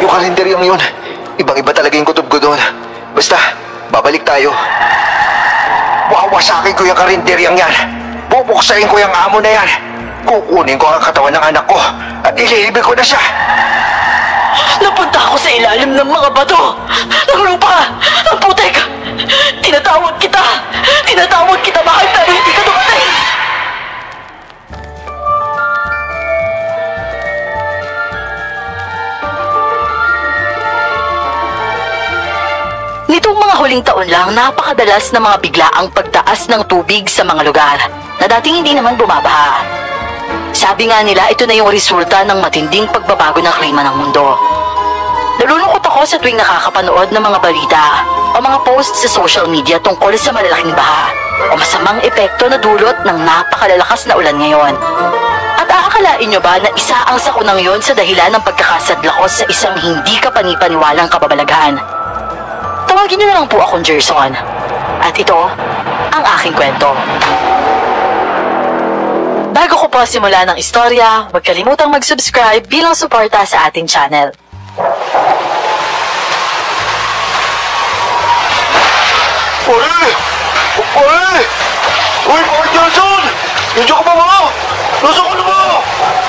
Yung kalendaryang yun, ibang-iba talaga yung kutob ko doon. Basta, babalik tayo. Wawasakin ko yung kalendaryang yan. Bubuksain ko yung amo na yan. Kukunin ko ang katawan ng anak ko at ililibig ko na siya. Napunta ako sa ilalim ng mga bato, ng lupa, ng putek. Tinatawag kita mahal, pero hindi ka dumating. Nitong mga huling taon lang, napakadalas na mga biglaang pagtaas ng tubig sa mga lugar na dating hindi naman bumabaha. Sabi nga nila, ito na yung resulta ng matinding pagbabago ng klima ng mundo. Nalulungkot ako sa tuwing nakakapanood ng mga balita o mga posts sa social media tungkol sa malalaking baha o masamang epekto na dulot ng napakalalakas na ulan ngayon. At aakalain nyo ba na isa ang sakunang yon sa dahilan ng pagkakasadlakos sa isang hindi kapanipaniwalang kababalaghan? Tawagin nyo na lang po akong Gerson. At ito ang aking kwento. Bago ko po simulan ng istorya, huwag kalimutang mag-subscribe bilang suporta sa ating channel. Pare! Pare! Uy, Pare Johnson! Nandiyan ka ba ba? Nasaan ka na ba?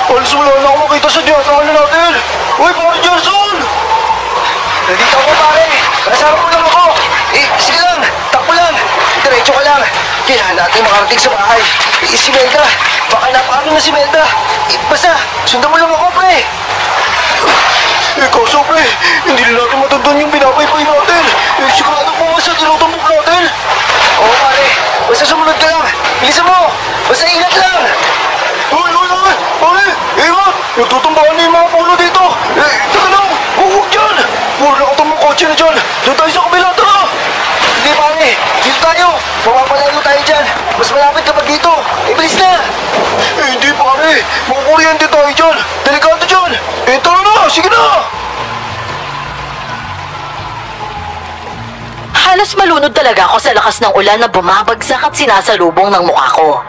Alis mo lang ako makita sa dinatahan natin! Uy, Pare Johnson! Nandito ako, pare! Kasama mo lang ako! Sige lang! Takbo lang! Diretso ka lang! Kailangan natin makarating sa bahay! Si Melda! Baka napano na si Melda! Basta, sundan mo lang ako, pre! Kaso, pre, hindi na natin matandaan yung pinapaypay natin! Sigurado po ba sa tinutambok natin? Oo, pare! Basta sumunod ka lang! Bilisan mo! Basta ingat lang! Uy! Pare! Ingat! Nagtutumbakan na yung mga puno dito! Teka lang! Huwag dyan! Puro nakatamang kotse na dyan! Doon tayo sa kabila! Tara! Hindi, pare! Dito tayo! Mapapalayo tayo dyan! Mas malapit kapag dito! Bilis na! Hindi, pare! Makukuryente tayo dyan! Delikado dyan! Tara na! Sige na! Halos malunod talaga ako sa lakas ng ulan na bumabagsak at sinasalubong ng mukha ko.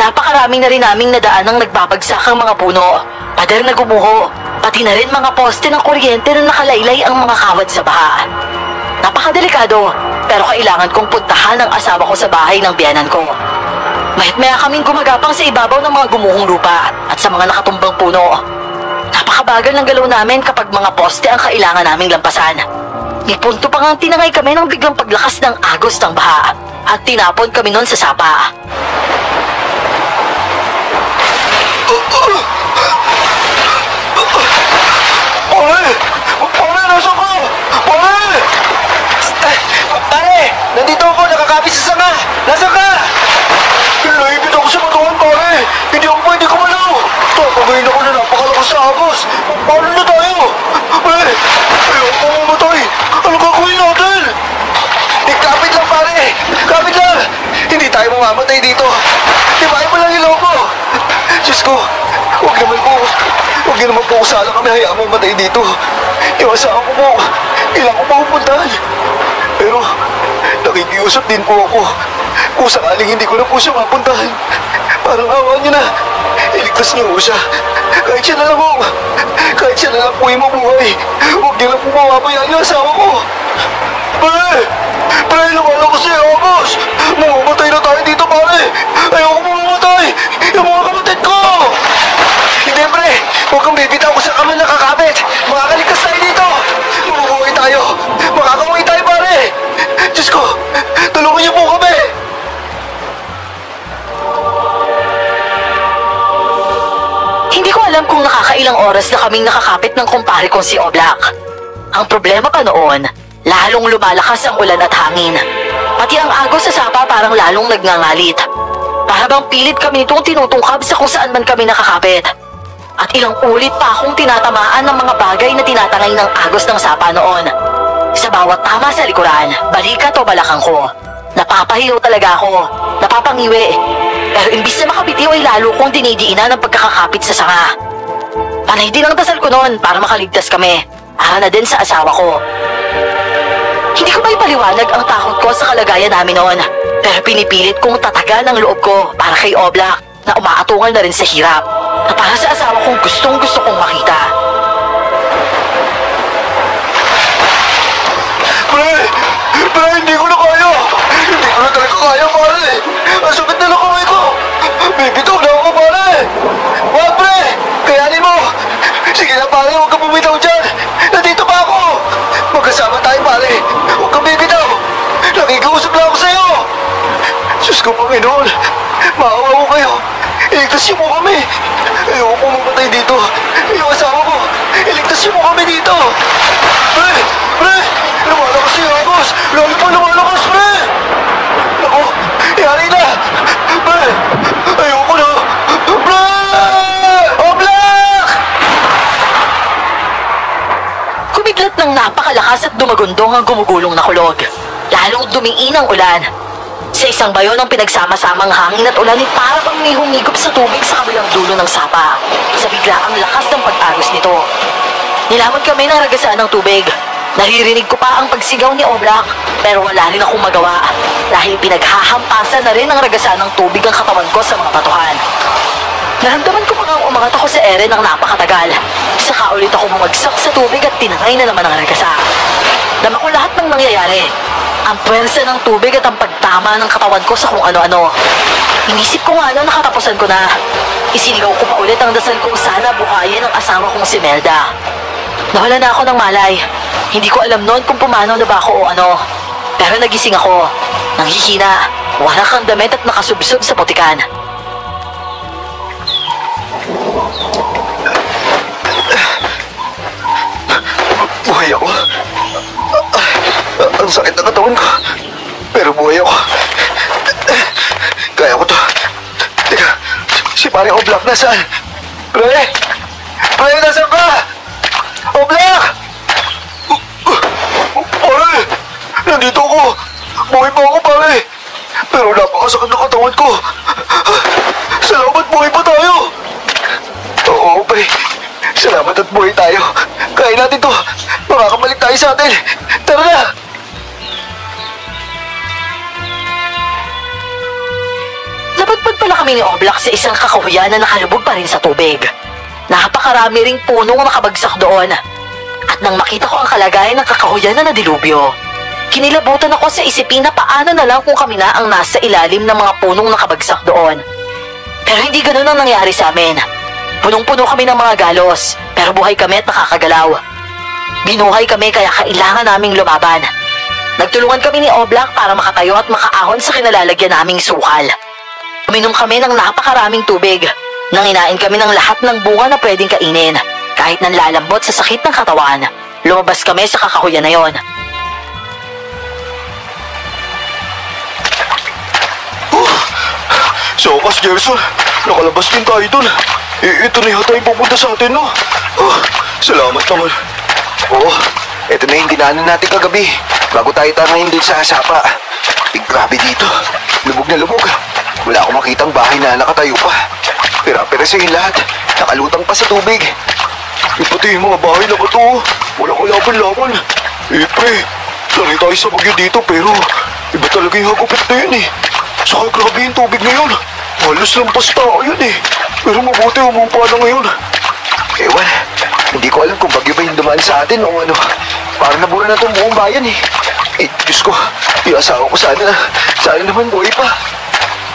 Napakaraming na rin naming nadaan ng nagbabagsak ang mga puno, pader na gumuho, pati na rin mga poste ng kuryente na nakalaylay ang mga kawad sa baha. Napakadelikado, pero kailangan kong puntahan ang asawa ko sa bahay ng biyanan ko. Mahit-maya kaming gumagapang sa ibabaw ng mga gumuhong lupa at sa mga nakatumbang puno. Napakabagal ng galaw namin kapag mga poste ang kailangan naming lampasan. May punto pa nga tinangay kami ng biglang paglakas ng agos ng baha at tinapon kami nun sa sapa. Pare! Nasaan ka? Pare! Pare! Nandito ako! Nakakapit sa sanga! Nasaan ka? Naipit ako sa batawan, pare! Hindi ako pwede kumalaw! Tatagayin ako na napakalakas sa agos! Paano na tayo? Pare! Ayoko mamatay! Ano gagawin natin? Kapit lang, pare! Kapit lang! Hindi tayo mamamatay dito! Dibahin mo lang yung lobo! Diyos ko! Huwag naman po usala kami hayaan mamatay dito! Yung asahan ko po! Kailangan ko mapupuntahan! Pero nakikiusap din po ako kung sakaling hindi ko na po siya mapuntahan. Parang awa niyo na. Iligtas niyo po siya. Kahit siya na lang po. Kahit siya na lang po yung mabuhay. Huwag niyo lang po mapabayaan yung asawa ko. Pare! Pare, lumala ko siya, Agos! Mamamatay na tayo dito, pare! Ayoko mamamatay! Yung mga kapatid ko! Hindi, pre! Huwag kang bibitaw ko sa kami nakakapit! Makakaligtas tayo dito! Mabubuhay tayo! Makakauwi tayo, pare! Diyos ko! Tulungan niyo po kami! Hindi ko alam kung nakakailang oras na kaming nakakapit ng kumpare kong si Oblak. Ang problema pa noon, lalong lumalakas ang ulan at hangin. Pati ang agos sa sapa parang lalong nagngangalit. Para bang pilit kami nitong tinutungkab sa kung saan man kami nakakapit. At ilang ulit pa akong tinatamaan ng mga bagay na tinatangay ng agos ng sapa noon. Sa bawat tama sa likuran, balikat o balakang ko. Napapahiyaw talaga ako, napapangiwi. Pero imbis na makabitiw ay lalo kong dinidiinan ng pagkakakapit sa sanga. Panay din ang dasal ko noon para makaligtas kami. Para na din sa asawa ko. Hindi ko ba ipaliwanag ang takot ko sa kalagayan namin noon. Pero pinipilit kong tatagan ang loob ko para kay Oblak na umaatungal na rin sa hirap. na para sa asawa kong gustong-gusto kong makita. Pre, hindi ko na kaya! Hindi ko na talaga kaya, pare! Ang sakit na ng kamay ko! Bibitaw na ako, pare! Wag, pre! Kayanin mo! Sige na, pare, huwag kang bumitaw dyan! Nandito pa ako! Magkasama tayo, pare! Huwag kang bibitaw! Nakikiusap lang ako sa'yo! Diyos ko, Panginoon! Maawa ko kayo! Iligtas niyo po kami! Ayoko po mamatay dito! Yung asawa ko! Iligtas niyo po kami dito! Pre! Pre! Lumalakas si Agos! Lalo pa lumalakas, pre! Naku! Yari na! Pre! Ayoko na! Pre! Oblak! Kumidlat ng napakalakas at dumagundong ang gumugulong na kulog. Lalong dumiin ang ulan. Sa isang bayo ng pinagsama-samang hangin at ulan ay para bang may humigop sa tubig sa kabilang dulo ng sapa. Sa biglaang lakas ng pag-agos nito. Nilamon kami ng ragasaan ng tubig. Naririnig ko pa ang pagsigaw ni Oblak, pero wala rin akong magawa dahil pinaghahampasan na rin ng ragasaan ng tubig ang katawan ko sa mga batuhan. Naramdaman ko pa nga umangat ako sa ere ng napakatagal. Saka ulit ako bumagsak sa tubig at tinangay na naman ang ragasa. Dama ko lahat ng nangyayari. Ang puwersa ng tubig at ang pagtama ng katawan ko sa kung ano-ano. Inisip ko nga nung nakatapusan ko na. Isinigaw ko pa ulit ang dasal kong sana buhayin ang asawa kong si Melda. Nawala na ako ng malay. Hindi ko alam noon kung pumanaw na ba ako o ano. Pero nagising ako. Nanghihina. Wala kang damit at nakasubsob sa putikan. Buhay ako. Ang sakit ng katawan ko. Pero buhay ako. Kaya ko to. Teka, si Pare Oblak nasaan? Pre! Pre, nasaan ka? Oblak! Pare! Nandito ako! Buhay pa ako, pare! Pero napakasakit ng katawan ko! Salamat, buhay pa tayo! Oo, pre. Salamat at buhay tayo. Kaya natin to. Makakabalik tayo sa atin. Tara na! Napagpag pala kami ni Oblak sa isang kakahuyan na nakalubog pa rin sa tubig. Napakarami ring punong nakabagsak doon. At nang makita ko ang kalagayan ng kakahuyan na nadilubyo, kinilabutan ako sa isipin na paano na lang kung kami na ang nasa ilalim ng mga punong nakabagsak doon. Pero hindi ganun ang nangyari sa amin. Punong-puno kami ng mga galos, pero buhay kami at nakakagalaw. Binuhay kami kaya kailangan naming lumaban. Nagtulungan kami ni Oblak para makatayo at makaahon sa kinalalagyan naming sukal. Uminom kami ng napakaraming tubig. Nanginain kami ng lahat ng bunga na pwedeng kainin. Kahit nanlalambot sa sakit ng katawan, lumabas kami sa kakahuyan na yon. So, Kas Gerson, nakalabas din tayo dun. Ito na yata yung pupunta sa atin, no? Salamat naman. Ito na yung dinaanan natin kagabi. Bago tayo tangayin din sa sapa. Grabe dito. Lubog na lubog. Wala akong makitang bahay na nakatayo pa. Pera-pera sa yung lahat. Nakalutang pa sa tubig. Pati yung mga bahay na bato. Wala ko laban-laban. Pre, sanay tayo sa bagyo dito pero iba talaga yung hagupit na yun eh. Saka grabe yung tubig ngayon. Halos lampas tao yun eh. Pero mabuti umupa na ngayon. Ewan, hindi ko alam kung bagyo ba yung dumaan sa atin o ano. Parang nabura na itong buong bayan eh. Diyos ko, yung asawa ko sana naman buhay pa.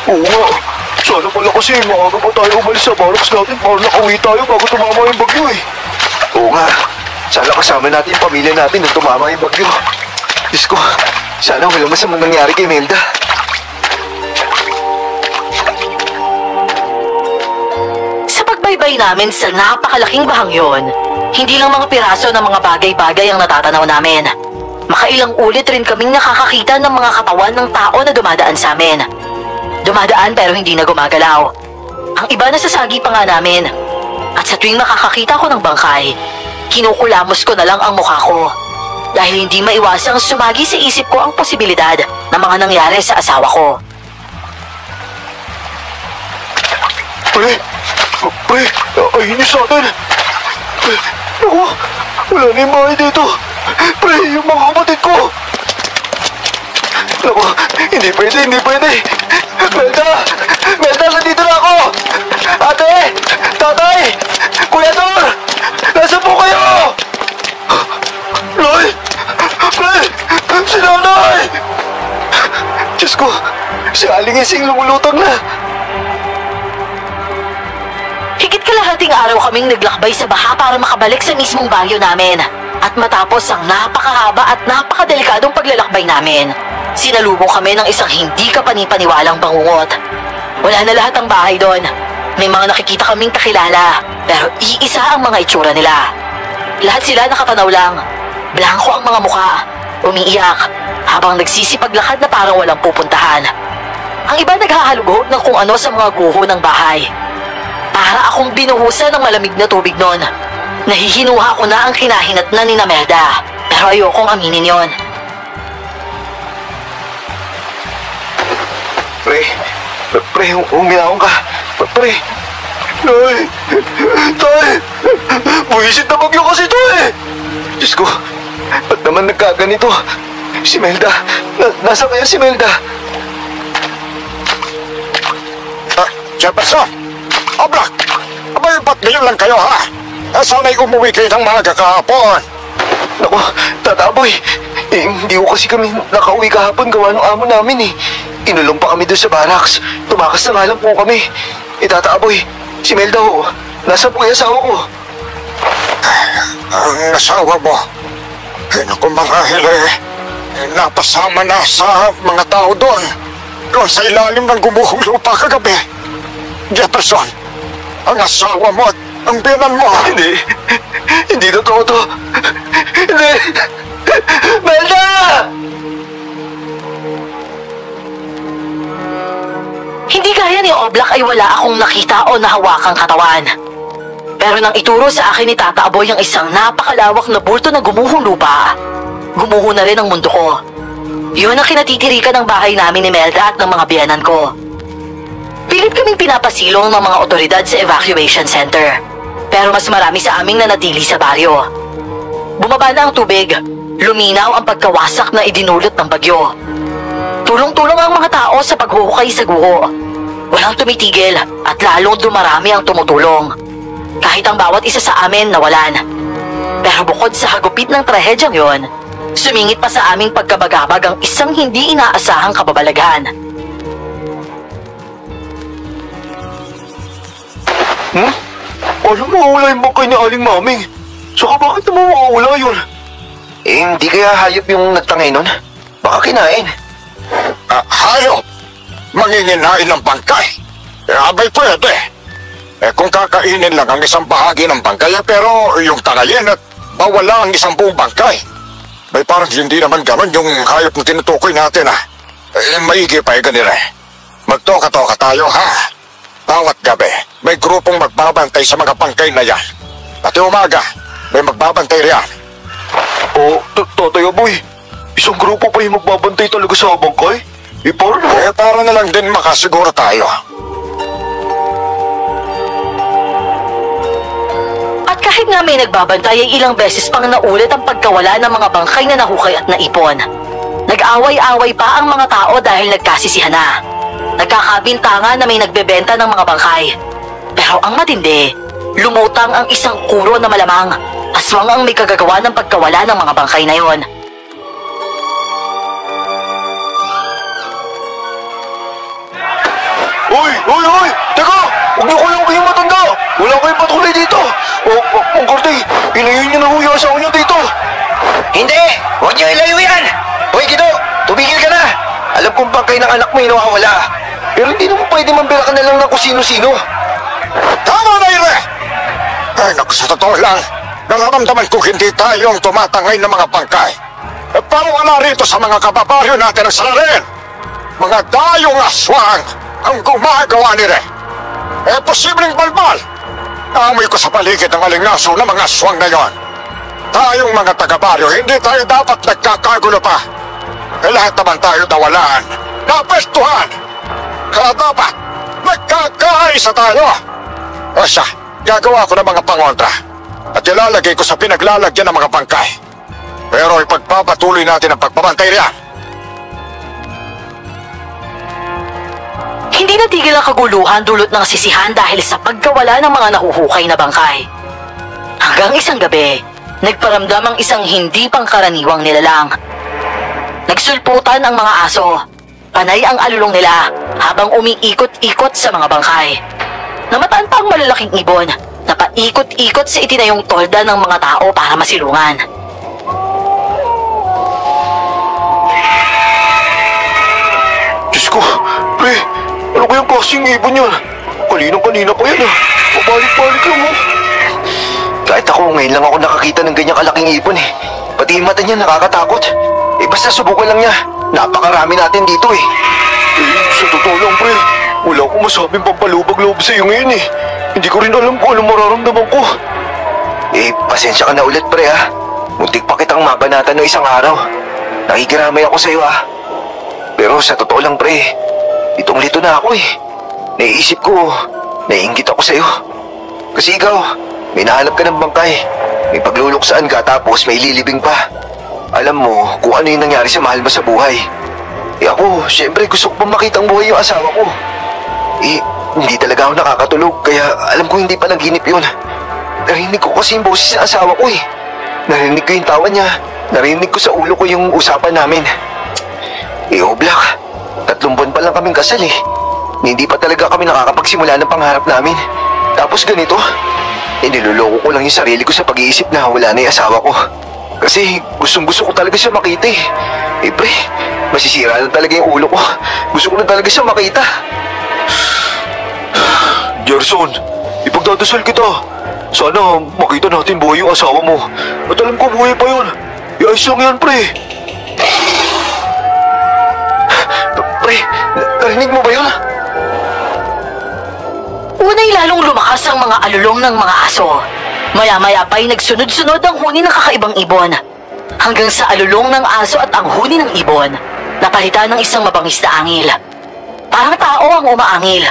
Oo nga, sana pala kasi maaga pa tayo umalis sa barracks natin para nakauwi tayo bago tumama yung bagyo eh. Oo nga, sana kasama natin yung pamilya natin nung tumama yung bagyo. Diyos ko, sana walang masamang nangyari kay Melda. Pagbaybay namin sa napakalaking bahang yon, hindi lang mga piraso ng mga bagay-bagay ang natatanaw namin. Makailang ulit rin kaming nakakakita ng mga katawan ng tao na dumadaan sa amin. Dumadaan pero hindi na gumagalaw. Ang iba nasasagi pa nga namin. At sa tuwing makakakita ko ng bangkay, kinukulamos ko na lang ang mukha ko. Dahil hindi maiwasang sumagi sa isip ko ang posibilidad ng mga nangyari sa asawa ko. Pre, ayun yung sa atin. Naku, wala na yung bahay dito. Pre, yung mga kapatid ko. Naku, hindi pwede. Melda! Melda, nandito na ako! Ate! Tatay! Kuya Dor! Nasaan po kayo? Loy! Loy! Si nanay! Diyos ko! Si Aling Ising lumulutang na! Higit kalahating araw kaming naglakbay sa baha para makabalik sa mismong banyo namin. At matapos ang napakahaba at napakadelikadong paglalakbay namin, sinalubong kami ng isang hindi kapanipaniwalang bangungot. Wala na lahat ang bahay doon. May mga nakikita kaming kakilala, pero iisa ang mga itsura nila. Lahat sila nakapanaw lang. Blanko ang mga mukha, umiiyak, habang nagsisipaglakad na parang walang pupuntahan. Ang iba naghahalugog ng kung ano sa mga guho ng bahay. Para akong binuhusan ng malamig na tubig noon. Nahihinuha ko na ang kinahinatnan ni Melda, pero ayokong aminin yon. Pre, uminahon ka. Pre, Loy, Tay, buwisit na bagyo kasi ito eh. Diyos ko, ba't naman nagkaganito? Si Melda, nasa kaya si Melda? Jefferson! Oblak! Abay, ba't ngayon lang kayo, ha? Sana'y umuwi kayo ng maaga kahapon. Naku, Tataboy, hindi ko kasi kami nakauwi kahapon gawa ng amo namin eh. Inulong pa kami doon sa barracks. Tumakas na nga lang po kami. Tataboy, si Melda ho, nasa po kaya asawa ko? Ang asawa mo, naku marahil napasama na sa mga tao doon. Doon sa ilalim ng gumuhong lupa kagabi. Jefferson, ang asawa mo at ang biyanan mo. Hindi totoo to. Hindi. Melda! Hindi gaya ni Oblak ay wala akong nakita o nahawakang katawan. Pero nang ituro sa akin ni Tata Aboy ang isang napakalawak na bulto na gumuhong lupa, gumuho na rin ang mundo ko. Yun ang kinatitirikan ng bahay namin ni Melda at ng mga biyanan ko. Pilit kaming pinapasilong ng mga otoridad sa evacuation center. Pero mas marami sa aming nanatili sa baryo. Bumaba na ang tubig, luminaw ang pagkawasak na idinulot ng bagyo. Tulong-tulong ang mga tao sa paghuhukay sa guho. Walang tumitigil at lalong dumarami ang tumutulong. Kahit ang bawat isa sa amin nawalan. Pero bukod sa hagupit ng trahedyang yon, sumingit pa sa aming pagkabagabag ang isang hindi inaasahang kababalaghan. Alam mo, mawawala yung bangkay ni Aling Maming. Saka bakit naman mawawala yun? Hindi kaya hayop yung nagtangay nun? Baka kinain. Hayop! Manginginain ng bangkay? Abay pwede. Kung kakainin lang ang isang bahagi ng bangkay, pero yung tangayin at bawala ang isang buong bangkay. May parang hindi naman ganon yung hayop na tinutukoy natin, ha? Maigi pa ganila. Magtoka-toka tayo, ha? Bawat gabi, may grupong magbabantay sa mga bangkay na yan. Pati umaga, may magbabantay riyan. Tatay Aboy, isang grupo pa yung magbabantay talaga sa bangkay? Para na lang din makasiguro tayo. At kahit nga may nagbabantay ay ilang beses pang naulit ang pagkawala ng mga bangkay na nahukay at naipon. Nag-away-away pa ang mga tao dahil nagkasisihan na. Nagkakabintangan na may nagbebenta ng mga bangkay. Pero ang matindi, lumutang ang isang kuro na malamang. Aswang ang may kagagawa ng pagkawala ng mga bangkay na yon. Hoy! Teka! Huwag niyo kayong kayong matanda! Wala kayong patuloy dito! Ang Korte, ilayin niyo na ho yung asawa niyo dito! Hindi! Huwag niyo ilayo yan! Hoy, Gido! Tumigil ka na! Alam kong bangkay ng anak mo yung nawawala. Pero hindi naman pwede mambira ka na lang ng kung sino-sino. Tama na, Ire! Ay, naku, sa totoo lang, nararamdaman ko hindi tayo ang tumatangay ng mga bangkay. Para wala rito sa mga kababaryo natin ang salarin. Mga dayong aswang ang gumagawa ni Re. Posibleng balbal. Amoy ko sa paligid ng alingaso ng mga aswang na yon. Tayong mga taga-baryo, hindi tayo dapat nagkakagulo pa. Lahat naman tayo nawalaan, napestuhan. Kaya dapat nagkakaisa tayo. O siya, gagawa ko ng mga pangontra at ilalagay ko sa pinaglalagyan ng mga bangkay. Pero ipagpapatuloy natin ang pagbabantay riyan. Hindi natigil ang kaguluhan dulot ng sisihan dahil sa pagkawala ng mga nahuhukay na bangkay. Hanggang isang gabi, nagparamdam ang isang hindi pangkaraniwang nilalang. Nagsulputan ang mga aso. Panay ang alulong nila habang umiikot-ikot sa mga bangkay. Namataan pa ang malalaking ibon na paikot-ikot sa itinayong tolda ng mga tao para masilungan. Diyos ko, pre, ano kayang klaseng ibon yan? Kanina-kanina pa yan ah. Pabalik-balik lang oh. Kahit ako, ngayon lang ako nakakita ng ganyang kalaking ibon eh. Pati yung mata niya nakakatakot. Eh basta subukan lang niya. Napakarami natin dito eh. Sa totoo lang pre, wala akong masabing pampalubag-loob sa iyo ngayon eh. Hindi ko rin alam kung anong mararamdaman ko. Eh, pasensya ka na ulit pre ha. Muntik pa kitang mabanatan ng isang araw. Nakikiramay ako sa iyo ha. Pero sa totoo lang pre, litong-lito na ako eh. Naiisip ko, naiinggit ako sa iyo. Kasi ikaw, may nahanap ka ng bangkay. May pagluluksaan ka tapos may lilibing pa. Alam mo kung ano yung nangyari sa mahal mo sa buhay. Eh ako, syempre gusto ko pa makita ang buhay yung asawa ko. Eh, hindi talaga ako nakakatulog kaya alam ko hindi pa naginip yun. Narinig ko kasi yung boses ng asawa ko eh. Narinig ko yung tawa niya. Narinig ko sa ulo ko yung usapan namin. Eh, Oblak, 3 buwan pa lang kaming kasal eh. Hindi pa talaga kami nakakapagsimula ng pangarap namin. Tapos ganito, niloloko ko lang yung sarili ko sa pag-iisip na wala na yung asawa ko. Kasi gustong-gusto ko talaga siya makita eh. Eh pre, masisira na talaga yung ulo ko. Gusto ko na talaga siya makita. Gerson, ipagdadasal kita. Sana makita natin buhay yung asawa mo. At alam ko buhay pa yun. Iayos lang yan pre. Pre, narinig mo ba yun? Unay lalong lumakas ang mga alulong ng mga aso. Maya-maya pa'y nagsunod-sunod ang huni ng kakaibang ibon. Hanggang sa alulong ng aso at ang huni ng ibon, napalitan ng isang mabangis na angil. Parang tao ang umaangil.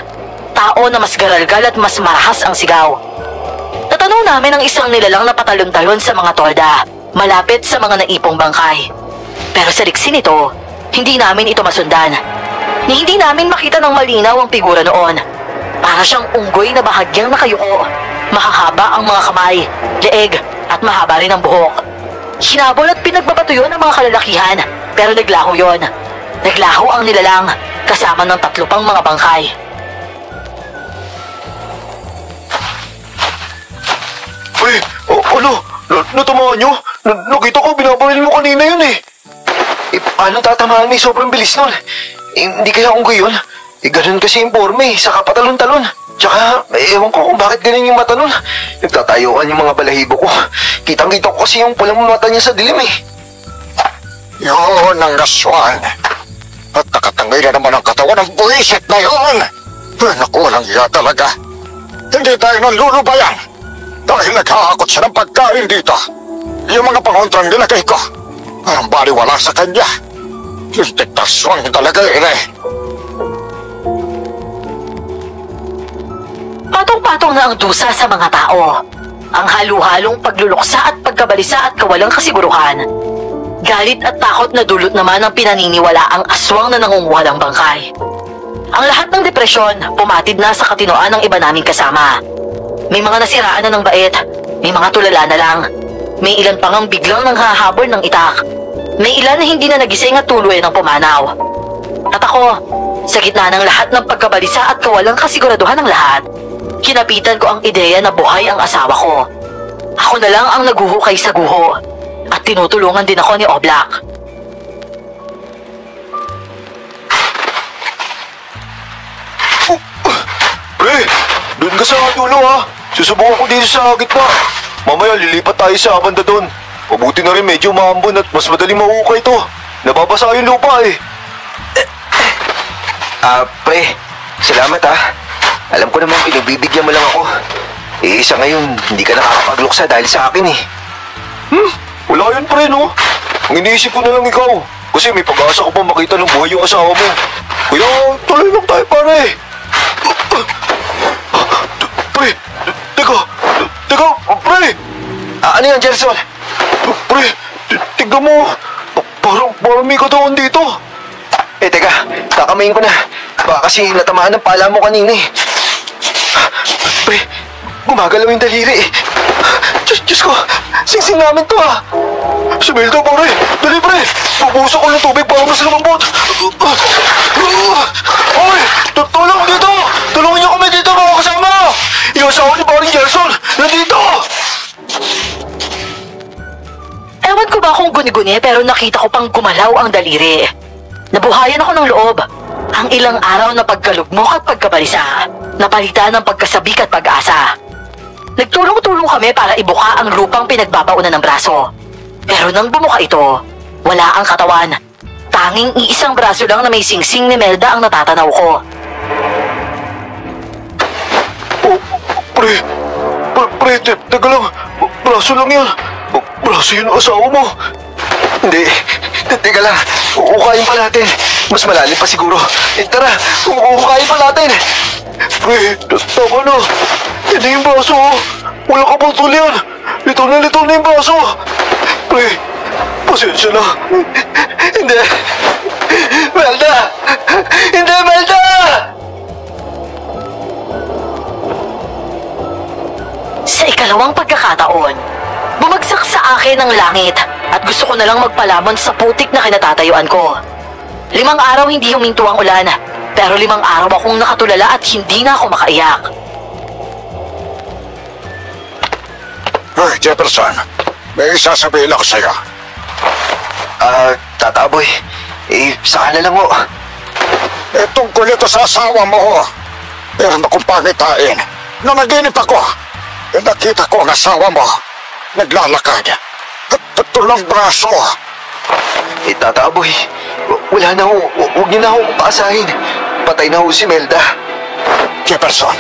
Tao na mas garalgal at mas marahas ang sigaw. Natanong namin ang isang nilalang na patalon-talon sa mga tolda, malapit sa mga naipong bangkay. Pero sa liksi nito, hindi namin ito masundan. Ni hindi namin makita ng malinaw ang figura noon. Para siyang unggoy na bahagyang nakayuko. Mahahaba ang mga kamay, leeg, at mahaba rin ang buhok. Hinabol at pinagbabato yun ng mga kalalakihan, pero naglaho yon. Naglaho ang nilalang, kasama ng 3 pang mga bangkay. Pre, ano? Natamaan nyo? Nakita ko, binabaril mo kanina yun eh. Eh, paano tatamaan ni sobrang bilis nun? Eh, hindi kaya unggoy yun? Eh, ganun kasi yung forma eh, saka patalon-talon. Tsaka, ewan ko kung bakit ganun yung mata nun. Nagtatayuan yung mga balahibo ko. Kitang-kita ko kasi yung pulang mata niya sa dilim eh. Yun ang aswang. At nakatangay na naman ang katawan ng buwisit na yun. Naku, walang iya talaga. Hindi tayo nalulubayan. Dahil naghahakot siya ng pagkain dito. Yung mga pangontrang nilagay ko, ang baliwala sa kanya. Hindi aswang talaga yun eh. Patong-patong na ang dusa sa mga tao. Ang halu-halong pagluluksa at pagkabalisa at kawalang kasiguruhan. Galit at takot na dulot naman ang pinaniniwala ang aswang na nangunguha ng bangkay. Ang lahat ng depresyon, pumatid na sa katinoan ng iba naming kasama. May mga nasiraan na ng bait, may mga tulala na lang. May ilan pang ang biglang nanghahabol ng itak. May ilan na hindi na nagising at tuloy ng pumanaw. At ako, sa gitna ng lahat ng pagkabalisa at kawalang kasiguraduhan ng lahat, kinapitan ko ang ideya na buhay ang asawa ko. Ako na lang ang naguhukay sa guho. At tinutulungan din ako ni Oblak. Pre, doon ka sa dulo ha. Susubukan ko dito sa gitna. Mamaya lilipat tayo sa banda doon. Mabuti na rin medyo maambon at mas madaling mahukay ito. Nababasa yung lupa eh. Pre, salamat ha. Alam ko naman pinagbibigyan mo lang ako. Eh, isa ngayon, hindi ka nakakapagluksa dahil sa akin eh. Wala yun pre no. Ang iniisip ko na lang ikaw. Kasi may pag-asa ko pa makita ng buhay yung asawa mo. Kaya tuloy lang tayo pare. Pre, teka, pre! Ano yan, Gerson? Pre, tignan mo. Parang may katawan dito. Eh, teka, kakamayin ko na. Baka kasi natamaan ng pala mo kanina eh. Pre, gumagalaw yung daliri eh. Diyos ko, singsing namin to ah. Si Melda, pare. Dali, pre. Bubuso ko ng tubig para mas lumambot. Hoy, tulong dito. Tulungan niyo kami dito, mga kasama. Yung asawa ni paring Gerson, nandito. Ewan ko ba kung guni-guni pero nakita ko pang gumalaw ang daliri. Nabuhayan ako ng loob. Ang ilang araw na pagkalugmok at pagkabalisa, napalitan ng pagkasabik at pag-asa. Nagtulong-tulong kami para ibuka ang lupang pinagbabaunan ng braso. Pero nang bumuka ito, wala ang katawan. Tanging iisang braso lang na may singsing ni Melda ang natatanaw ko. Oh, pre, teka lang. Braso lang yan. Braso yun ang asawa mo. Hindi, teka lang. Uukayin pa natin. Mas malalim pa siguro. Tara, uukayin pa natin. Pre, tama na. Hindi yung braso. Wala ka putol yan. Litaw na yung braso. Pre, pasensya na. Hindi. Melda! Hindi, Melda! Sa ikalawang pagkakataon, bumagsak sa akin ang langit at gusto ko na lang magpalamon sa putik na kinatatayuan ko. 5 araw hindi huminto ang ulan, pero 5 araw akong nakatulala at hindi na ako makaiyak. Hey, Jefferson, may sasabihin ako sa'yo. Tata Boy, saka na lang ho. Tungkol ito sa asawa mo. Meron akong pangitain na naginip ako. Nakita ko ang asawa mo. Naglalakad. At tulang braso. Tata Boy, wala na ho. Huwag niyo na ho paasahin. Patay na ho si Melda. Jefferson,